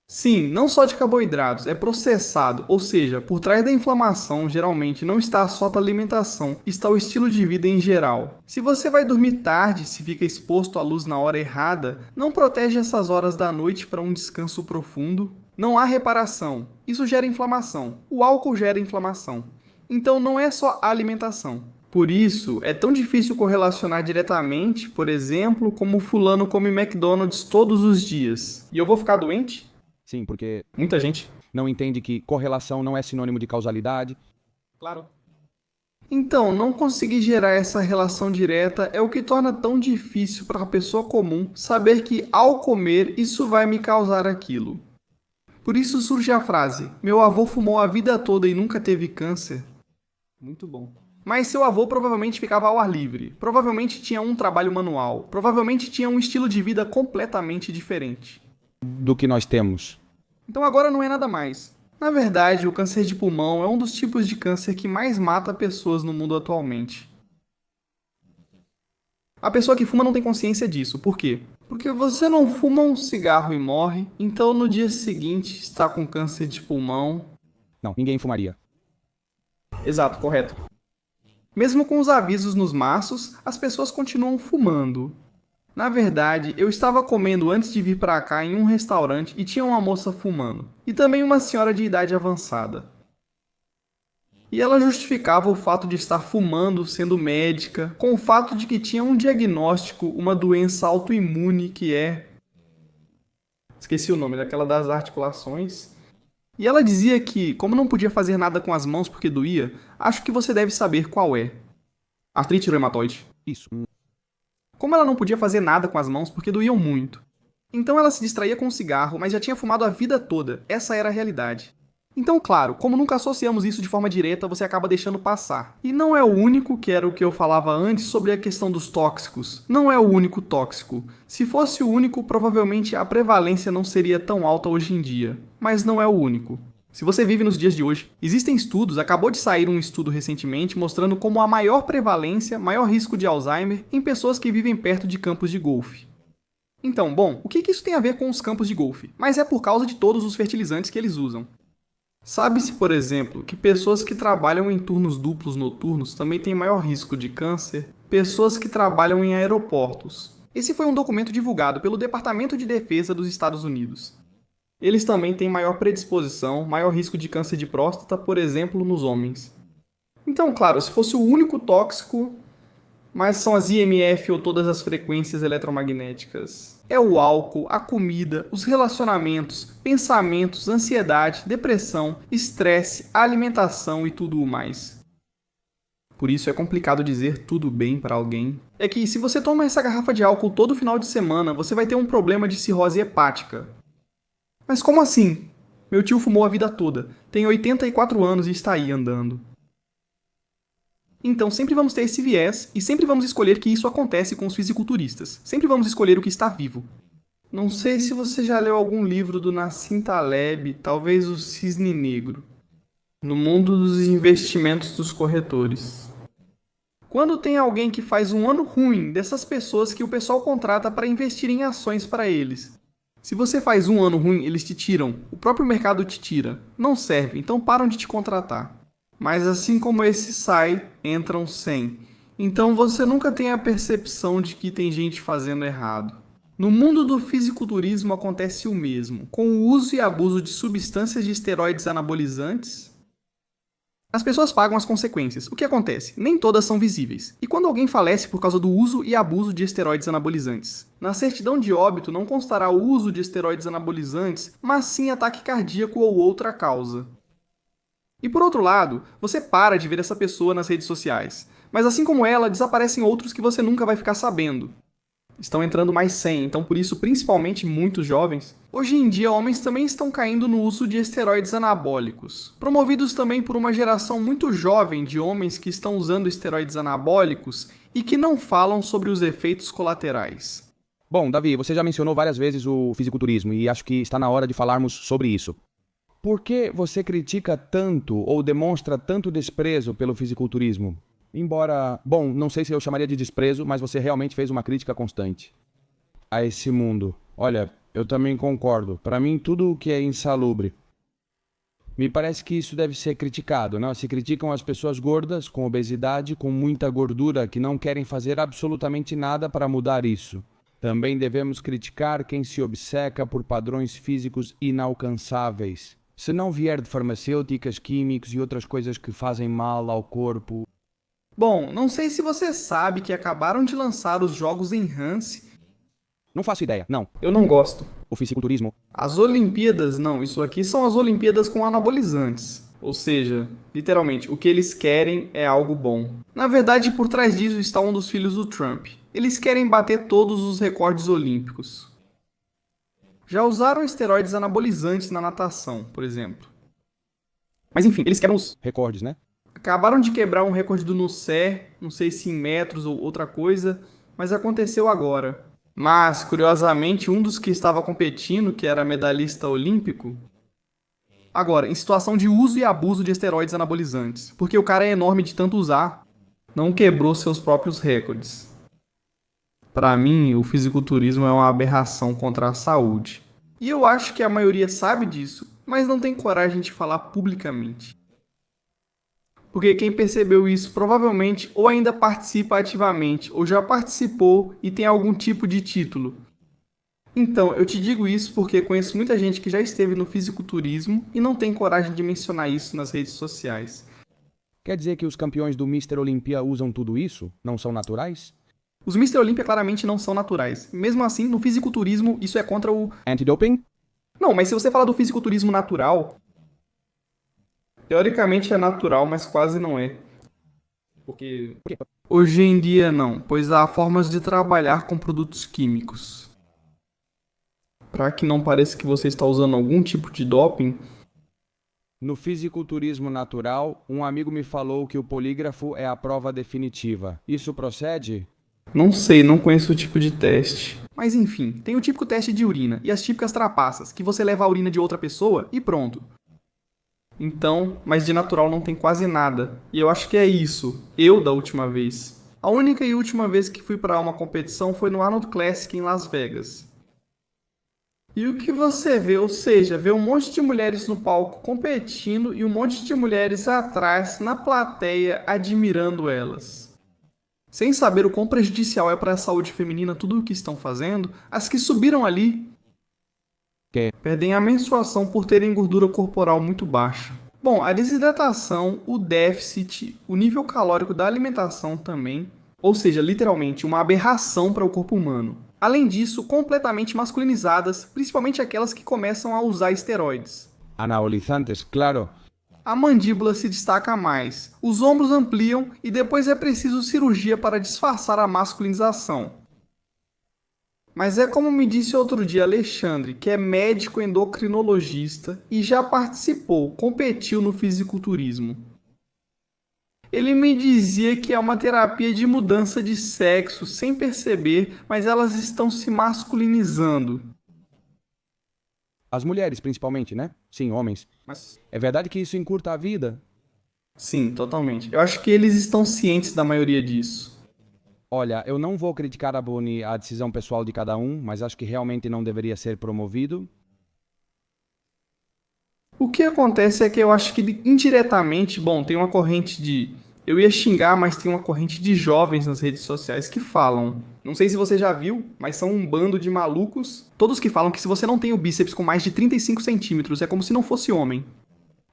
Sim, não só de carboidratos, é processado, ou seja, por trás da inflamação geralmente não está só a alimentação, está o estilo de vida em geral. Se você vai dormir tarde, se fica exposto à luz na hora errada, não protege essas horas da noite para um descanso profundo, não há reparação, isso gera inflamação, o álcool gera inflamação. Então não é só a alimentação. Por isso, é tão difícil correlacionar diretamente, por exemplo, como o fulano come McDonald's todos os dias. E eu vou ficar doente? Sim, porque Muita gente. não entende que correlação não é sinônimo de causalidade. Claro. Então, não conseguir gerar essa relação direta é o que torna tão difícil para a pessoa comum saber que, ao comer, isso vai me causar aquilo. Por isso surge a frase, meu avô fumou a vida toda e nunca teve câncer. Muito bom. Mas seu avô provavelmente ficava ao ar livre, provavelmente tinha um trabalho manual, provavelmente tinha um estilo de vida completamente diferente. Do que nós temos. Então agora não é nada mais. Na verdade, o câncer de pulmão é um dos tipos de câncer que mais mata pessoas no mundo atualmente. A pessoa que fuma não tem consciência disso. Por quê? Porque você não fuma um cigarro e morre, então no dia seguinte está com câncer de pulmão. Não, ninguém fumaria. Exato, correto. Mesmo com os avisos nos maços, as pessoas continuam fumando. Na verdade, eu estava comendo antes de vir para cá em um restaurante e tinha uma moça fumando, e também uma senhora de idade avançada. E ela justificava o fato de estar fumando sendo médica, com o fato de que tinha um diagnóstico, uma doença autoimune que é... Esqueci o nome, daquela das articulações. E ela dizia que, como não podia fazer nada com as mãos porque doía, acho que você deve saber qual é. Artrite reumatoide. Isso. Como ela não podia fazer nada com as mãos porque doíam muito. Então ela se distraía com o cigarro, mas já tinha fumado a vida toda. Essa era a realidade. Então, claro, como nunca associamos isso de forma direta, você acaba deixando passar. E não é o único, que era o que eu falava antes sobre a questão dos tóxicos. Não é o único tóxico. Se fosse o único, provavelmente a prevalência não seria tão alta hoje em dia. Mas não é o único. Se você vive nos dias de hoje, existem estudos, acabou de sair um estudo recentemente mostrando como há maior prevalência, maior risco de Alzheimer em pessoas que vivem perto de campos de golfe. Então, bom, o que isso tem a ver com os campos de golfe? Mas é por causa de todos os fertilizantes que eles usam. Sabe-se, por exemplo, que pessoas que trabalham em turnos duplos noturnos também têm maior risco de câncer? Pessoas que trabalham em aeroportos. Esse foi um documento divulgado pelo Departamento de Defesa dos Estados Unidos. Eles também têm maior predisposição, maior risco de câncer de próstata, por exemplo, nos homens. Então, claro, se fosse o único tóxico, mas são as IMF ou todas as frequências eletromagnéticas. É o álcool, a comida, os relacionamentos, pensamentos, ansiedade, depressão, estresse, alimentação e tudo o mais. Por isso é complicado dizer tudo bem para alguém. É que se você toma essa garrafa de álcool todo final de semana, você vai ter um problema de cirrose hepática. Mas como assim? Meu tio fumou a vida toda, tem 84 anos e está aí andando. Então sempre vamos ter esse viés e sempre vamos escolher que isso acontece com os fisiculturistas. Sempre vamos escolher o que está vivo. Não sei se você já leu algum livro do Nassim Taleb, talvez o Cisne Negro. No mundo dos investimentos dos corretores. Quando tem alguém que faz um ano ruim dessas pessoas que o pessoal contrata para investir em ações para eles. Se você faz um ano ruim, eles te tiram. O próprio mercado te tira. Não serve, então param de te contratar. Mas assim como esse sai, entram 100. Então você nunca tem a percepção de que tem gente fazendo errado. No mundo do fisiculturismo acontece o mesmo. Com o uso e abuso de substâncias de esteroides anabolizantes, as pessoas pagam as consequências. O que acontece? Nem todas são visíveis. E quando alguém falece por causa do uso e abuso de esteroides anabolizantes? Na certidão de óbito não constará o uso de esteroides anabolizantes, mas sim ataque cardíaco ou outra causa. E por outro lado, você para de ver essa pessoa nas redes sociais. Mas assim como ela, desaparecem outros que você nunca vai ficar sabendo. Estão entrando mais 100, então por isso, principalmente muitos jovens. Hoje em dia, homens também estão caindo no uso de esteroides anabólicos, promovidos também por uma geração muito jovem de homens que estão usando esteroides anabólicos e que não falam sobre os efeitos colaterais. Bom, Davi, você já mencionou várias vezes o fisiculturismo e acho que está na hora de falarmos sobre isso. Por que você critica tanto ou demonstra tanto desprezo pelo fisiculturismo? Embora, bom, não sei se eu chamaria de desprezo, mas você realmente fez uma crítica constante a esse mundo. Olha, eu também concordo. Para mim, tudo o que é insalubre. Me parece que isso deve ser criticado, né? Se criticam as pessoas gordas, com obesidade, com muita gordura, que não querem fazer absolutamente nada para mudar isso. Também devemos criticar quem se obceca por padrões físicos inalcançáveis. Se não vier de farmacêuticas, químicos e outras coisas que fazem mal ao corpo. Bom, não sei se você sabe que acabaram de lançar os jogos Enhance. Não faço ideia, não. Eu não gosto. O fisiculturismo. As Olimpíadas, não, isso aqui são as Olimpíadas com anabolizantes. Ou seja, literalmente, o que eles querem é algo bom. Na verdade, por trás disso está um dos filhos do Trump. Eles querem bater todos os recordes olímpicos. Já usaram esteroides anabolizantes na natação, por exemplo. Mas enfim, eles querem os Recordes, né? Acabaram de quebrar um recorde do Nucer, não sei se em metros ou outra coisa, mas aconteceu agora. Mas, curiosamente, um dos que estava competindo, que era medalhista olímpico, agora, em situação de uso e abuso de esteroides anabolizantes, porque o cara é enorme de tanto usar, não quebrou seus próprios recordes. Para mim, o fisiculturismo é uma aberração contra a saúde. E eu acho que a maioria sabe disso, mas não tem coragem de falar publicamente. Porque quem percebeu isso provavelmente ou ainda participa ativamente, ou já participou e tem algum tipo de título. Então, eu te digo isso porque conheço muita gente que já esteve no fisiculturismo e não tem coragem de mencionar isso nas redes sociais. Quer dizer que os campeões do Mr. Olympia usam tudo isso? Não são naturais? Os Mr. Olympia claramente não são naturais. Mesmo assim, no fisiculturismo, isso é contra o... Antidoping? Não, mas se você falar do fisiculturismo natural, teoricamente é natural, mas quase não é. Porque hoje em dia não, pois há formas de trabalhar com produtos químicos. Para que não pareça que você está usando algum tipo de doping, No fisiculturismo natural, um amigo me falou que o polígrafo é a prova definitiva. Isso procede? não sei, não conheço o tipo de teste. Mas enfim, tem o típico teste de urina e as típicas trapaças, que você leva a urina de outra pessoa e pronto. Então, mas de natural não tem quase nada. E eu acho que é isso. Eu da última vez. A única e última vez que fui para uma competição foi no Arnold Classic em Las Vegas. E o que você vê, ou seja, vê um monte de mulheres no palco competindo e um monte de mulheres atrás na plateia admirando elas. Sem saber o quão prejudicial é para a saúde feminina tudo o que estão fazendo, as que subiram ali Que? perdem a menstruação por terem gordura corporal muito baixa. Bom, a desidratação, o déficit, o nível calórico da alimentação também, ou seja, literalmente uma aberração para o corpo humano. Além disso, completamente masculinizadas, principalmente aquelas que começam a usar esteroides. Anabolizantes, claro. A mandíbula se destaca mais, os ombros ampliam e depois é preciso cirurgia para disfarçar a masculinização. Mas é como me disse outro dia Alexandre, que é médico endocrinologista e já participou, competiu no fisiculturismo. Ele me dizia que é uma terapia de mudança de sexo sem perceber, mas elas estão se masculinizando. As mulheres, principalmente, né? Sim, homens. Mas É verdade que isso encurta a vida? sim, totalmente. Eu acho que eles estão cientes da maioria disso. Olha, eu não vou criticar a decisão pessoal de cada um, mas acho que realmente não deveria ser promovido. O que acontece é que eu acho que indiretamente, bom, tem uma corrente de... Eu ia xingar, mas tem uma corrente de jovens nas redes sociais que falam. Não sei se você já viu, mas são um bando de malucos. Todos que falam que se você não tem o bíceps com mais de 35 centímetros, é como se não fosse homem.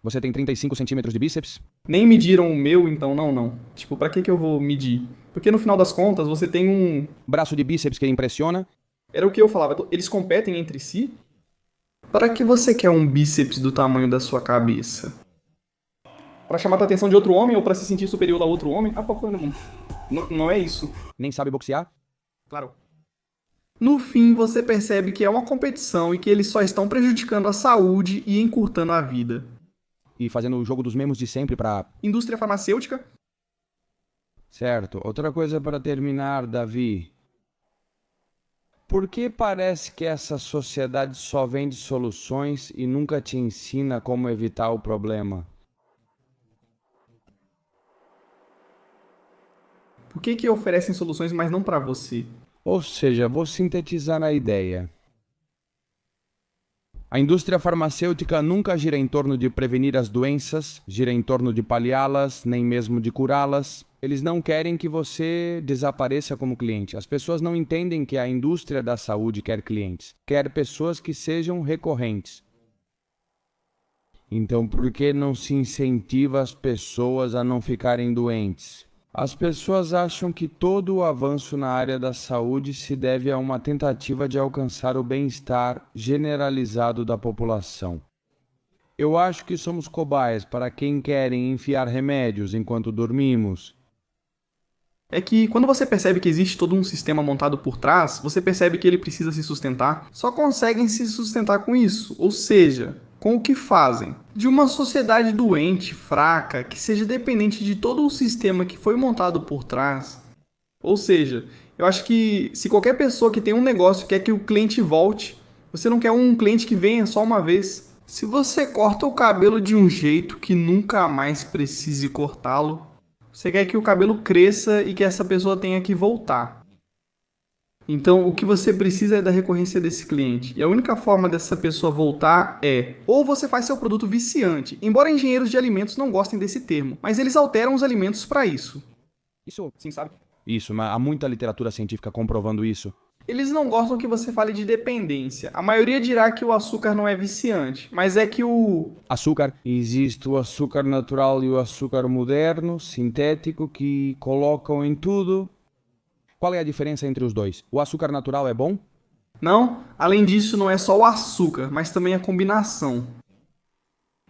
Você tem 35 centímetros de bíceps? Nem mediram o meu, então não. Tipo, pra que eu vou medir? Porque no final das contas, você tem um... Braço de bíceps que impressiona? Era o que eu falava, eles competem entre si? Para que você quer um bíceps do tamanho da sua cabeça? Para chamar a atenção de outro homem ou para se sentir superior a outro homem? Não é isso. Nem sabe boxear? Claro. No fim, você percebe que é uma competição e que eles só estão prejudicando a saúde e encurtando a vida. E fazendo o jogo dos mesmos de sempre pra... Indústria farmacêutica? Certo. Outra coisa para terminar, Davi. Por que parece que essa sociedade só vende soluções e nunca te ensina como evitar o problema? Por que oferecem soluções, mas não para você? Ou seja, vou sintetizar a ideia. A indústria farmacêutica nunca gira em torno de prevenir as doenças, gira em torno de paliá-las, nem mesmo de curá-las. Eles não querem que você desapareça como cliente. As pessoas não entendem que a indústria da saúde quer clientes, quer pessoas que sejam recorrentes. Então, por que não se incentiva as pessoas a não ficarem doentes? As pessoas acham que todo o avanço na área da saúde se deve a uma tentativa de alcançar o bem-estar generalizado da população. Eu acho que somos cobaias para quem querem enfiar remédios enquanto dormimos. É que quando você percebe que existe todo um sistema montado por trás, você percebe que ele precisa se sustentar, só conseguem se sustentar com isso, ou seja, com o que fazem. De uma sociedade doente, fraca, que seja dependente de todo o sistema que foi montado por trás. Ou seja, eu acho que se qualquer pessoa que tem um negócio quer que o cliente volte, você não quer um cliente que venha só uma vez. Se você corta o cabelo de um jeito que nunca mais precise cortá-lo, você quer que o cabelo cresça e que essa pessoa tenha que voltar. Então, o que você precisa é da recorrência desse cliente. E a única forma dessa pessoa voltar é: ou você faz seu produto viciante, embora engenheiros de alimentos não gostem desse termo, mas eles alteram os alimentos para isso. Isso, Sim, sabe? isso, mas há muita literatura científica comprovando isso. Eles não gostam que você fale de dependência. A maioria dirá que o açúcar não é viciante, mas é que o Açúcar, existe o açúcar natural e o açúcar moderno, sintético, que colocam em tudo. Qual é a diferença entre os dois? O açúcar natural é bom? não, além disso, não é só o açúcar, mas também a combinação.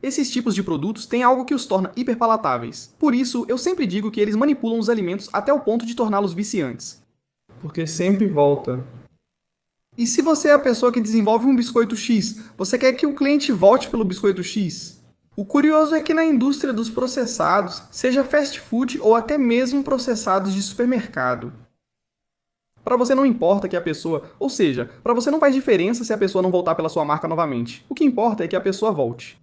Esses tipos de produtos têm algo que os torna hiperpalatáveis. Por isso, eu sempre digo que eles manipulam os alimentos até o ponto de torná-los viciantes. Porque sempre volta. E se você é a pessoa que desenvolve um biscoito X, você quer que o cliente volte pelo biscoito X? O curioso é que na indústria dos processados, seja fast food ou até mesmo processados de supermercado, para você não importa que a pessoa, ou seja, para você não faz diferença se a pessoa não voltar pela sua marca novamente. O que importa é que a pessoa volte.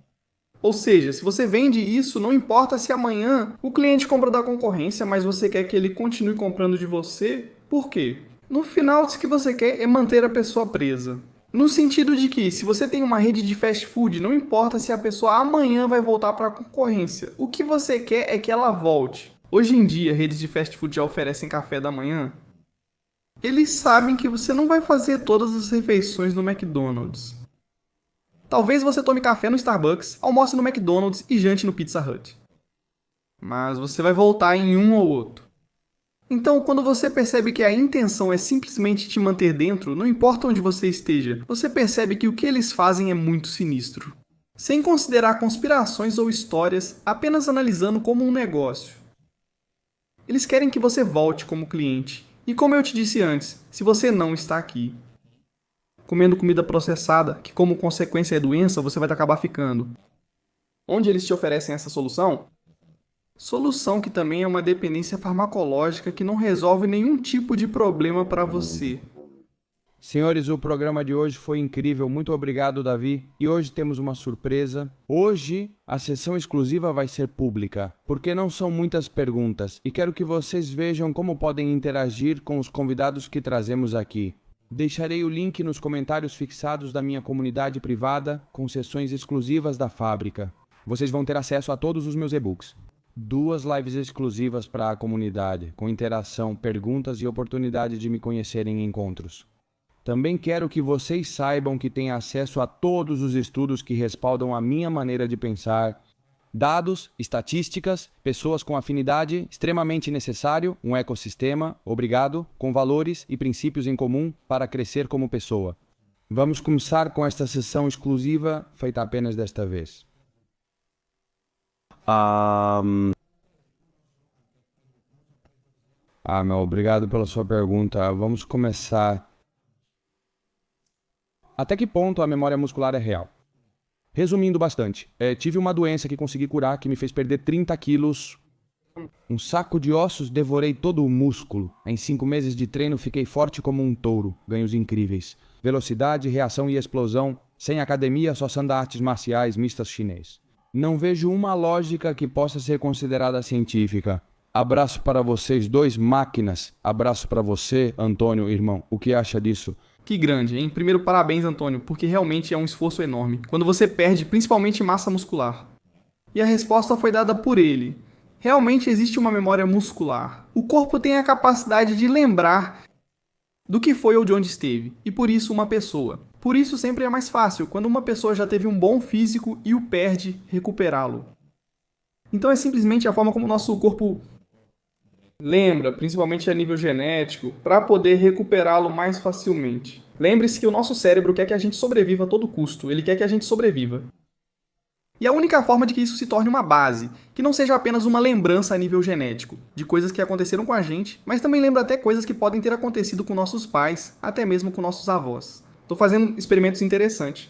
Ou seja, se você vende isso, não importa se amanhã o cliente compra da concorrência, mas você quer que ele continue comprando de você, por quê? No final, o que você quer é manter a pessoa presa. No sentido de que, se você tem uma rede de fast food, não importa se a pessoa amanhã vai voltar para a concorrência. O que você quer é que ela volte. Hoje em dia, redes de fast food já oferecem café da manhã. Eles sabem que você não vai fazer todas as refeições no McDonald's. Talvez você tome café no Starbucks, almoce no McDonald's e jante no Pizza Hut. Mas você vai voltar em um ou outro. Então, quando você percebe que a intenção é simplesmente te manter dentro, não importa onde você esteja, você percebe que o que eles fazem é muito sinistro. Sem considerar conspirações ou histórias, apenas analisando como um negócio. Eles querem que você volte como cliente. E como eu te disse antes, se você não está aqui, comendo comida processada, que como consequência é doença, você vai acabar ficando. Onde eles te oferecem essa solução? Solução que também é uma dependência farmacológica que não resolve nenhum tipo de problema para você. Senhores, o programa de hoje foi incrível. Muito obrigado, Davi. E hoje temos uma surpresa. Hoje a sessão exclusiva vai ser pública, porque não são muitas perguntas e quero que vocês vejam como podem interagir com os convidados que trazemos aqui. Deixarei o link nos comentários fixados da minha comunidade privada com sessões exclusivas da fábrica. Vocês vão ter acesso a todos os meus e-books. 2 lives exclusivas para a comunidade, com interação, perguntas e oportunidade de me conhecerem em encontros. Também quero que vocês saibam que têm acesso a todos os estudos que respaldam a minha maneira de pensar, dados, estatísticas, pessoas com afinidade, extremamente necessário, um ecossistema, obrigado, com valores e princípios em comum para crescer como pessoa. Vamos começar com esta sessão exclusiva, feita apenas desta vez. Meu, obrigado pela sua pergunta. Vamos começar. Até que ponto a memória muscular é real? Resumindo bastante, tive uma doença que consegui curar que me fez perder 30 quilos. Um saco de ossos, devorei todo o músculo. Em 5 meses de treino fiquei forte como um touro. Ganhos incríveis. Velocidade, reação e explosão. Sem academia, só sanda artes marciais mistas chinês. Não vejo uma lógica que possa ser considerada científica. Abraço para vocês dois, máquinas. Abraço para você, Antônio, irmão. O que acha disso? Que grande, hein? Primeiro, parabéns, Antônio, porque realmente é um esforço enorme. Quando você perde, principalmente massa muscular. E a resposta foi dada por ele. Realmente existe uma memória muscular. O corpo tem a capacidade de lembrar do que foi ou de onde esteve, e por isso uma pessoa. Por isso sempre é mais fácil, quando uma pessoa já teve um bom físico e o perde, recuperá-lo. Então é simplesmente a forma como o nosso corpo lembra, principalmente a nível genético, para poder recuperá-lo mais facilmente. Lembre-se que o nosso cérebro quer que a gente sobreviva a todo custo, ele quer que a gente sobreviva. E a única forma de que isso se torne uma base, que não seja apenas uma lembrança a nível genético, de coisas que aconteceram com a gente, mas também lembra até coisas que podem ter acontecido com nossos pais, até mesmo com nossos avós. Estou fazendo experimentos interessantes.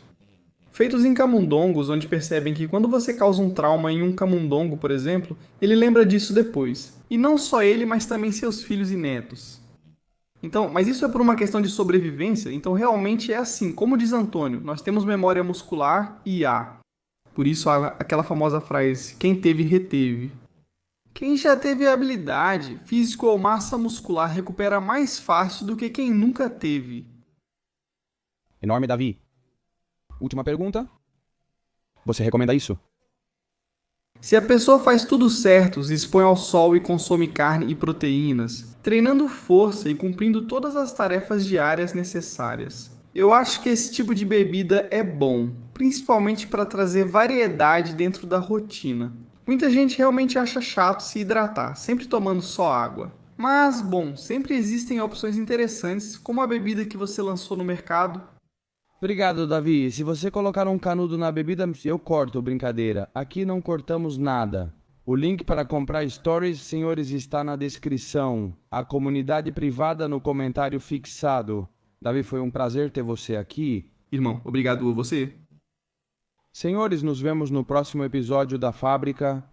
Feitos em camundongos, onde percebem que quando você causa um trauma em um camundongo, por exemplo, ele lembra disso depois. E não só ele, mas também seus filhos e netos. Então, mas isso é por uma questão de sobrevivência, então realmente é assim, como diz Antônio, nós temos memória muscular e IA. Por isso aquela famosa frase, quem teve, reteve. Quem já teve habilidade, físico ou massa muscular recupera mais fácil do que quem nunca teve. Enorme, Davi. Última pergunta. Você recomenda isso? Se a pessoa faz tudo certo, se expõe ao sol e consome carne e proteínas, treinando força e cumprindo todas as tarefas diárias necessárias, eu acho que esse tipo de bebida é bom, principalmente para trazer variedade dentro da rotina. Muita gente realmente acha chato se hidratar, sempre tomando só água. Mas, bom, sempre existem opções interessantes, como a bebida que você lançou no mercado. Obrigado, Davi. Se você colocar um canudo na bebida, eu corto, brincadeira. Aqui não cortamos nada. O link para comprar Stories, senhores, está na descrição. A comunidade privada no comentário fixado. Davi, foi um prazer ter você aqui. Irmão, obrigado a você. Senhores, nos vemos no próximo episódio da Fábrica.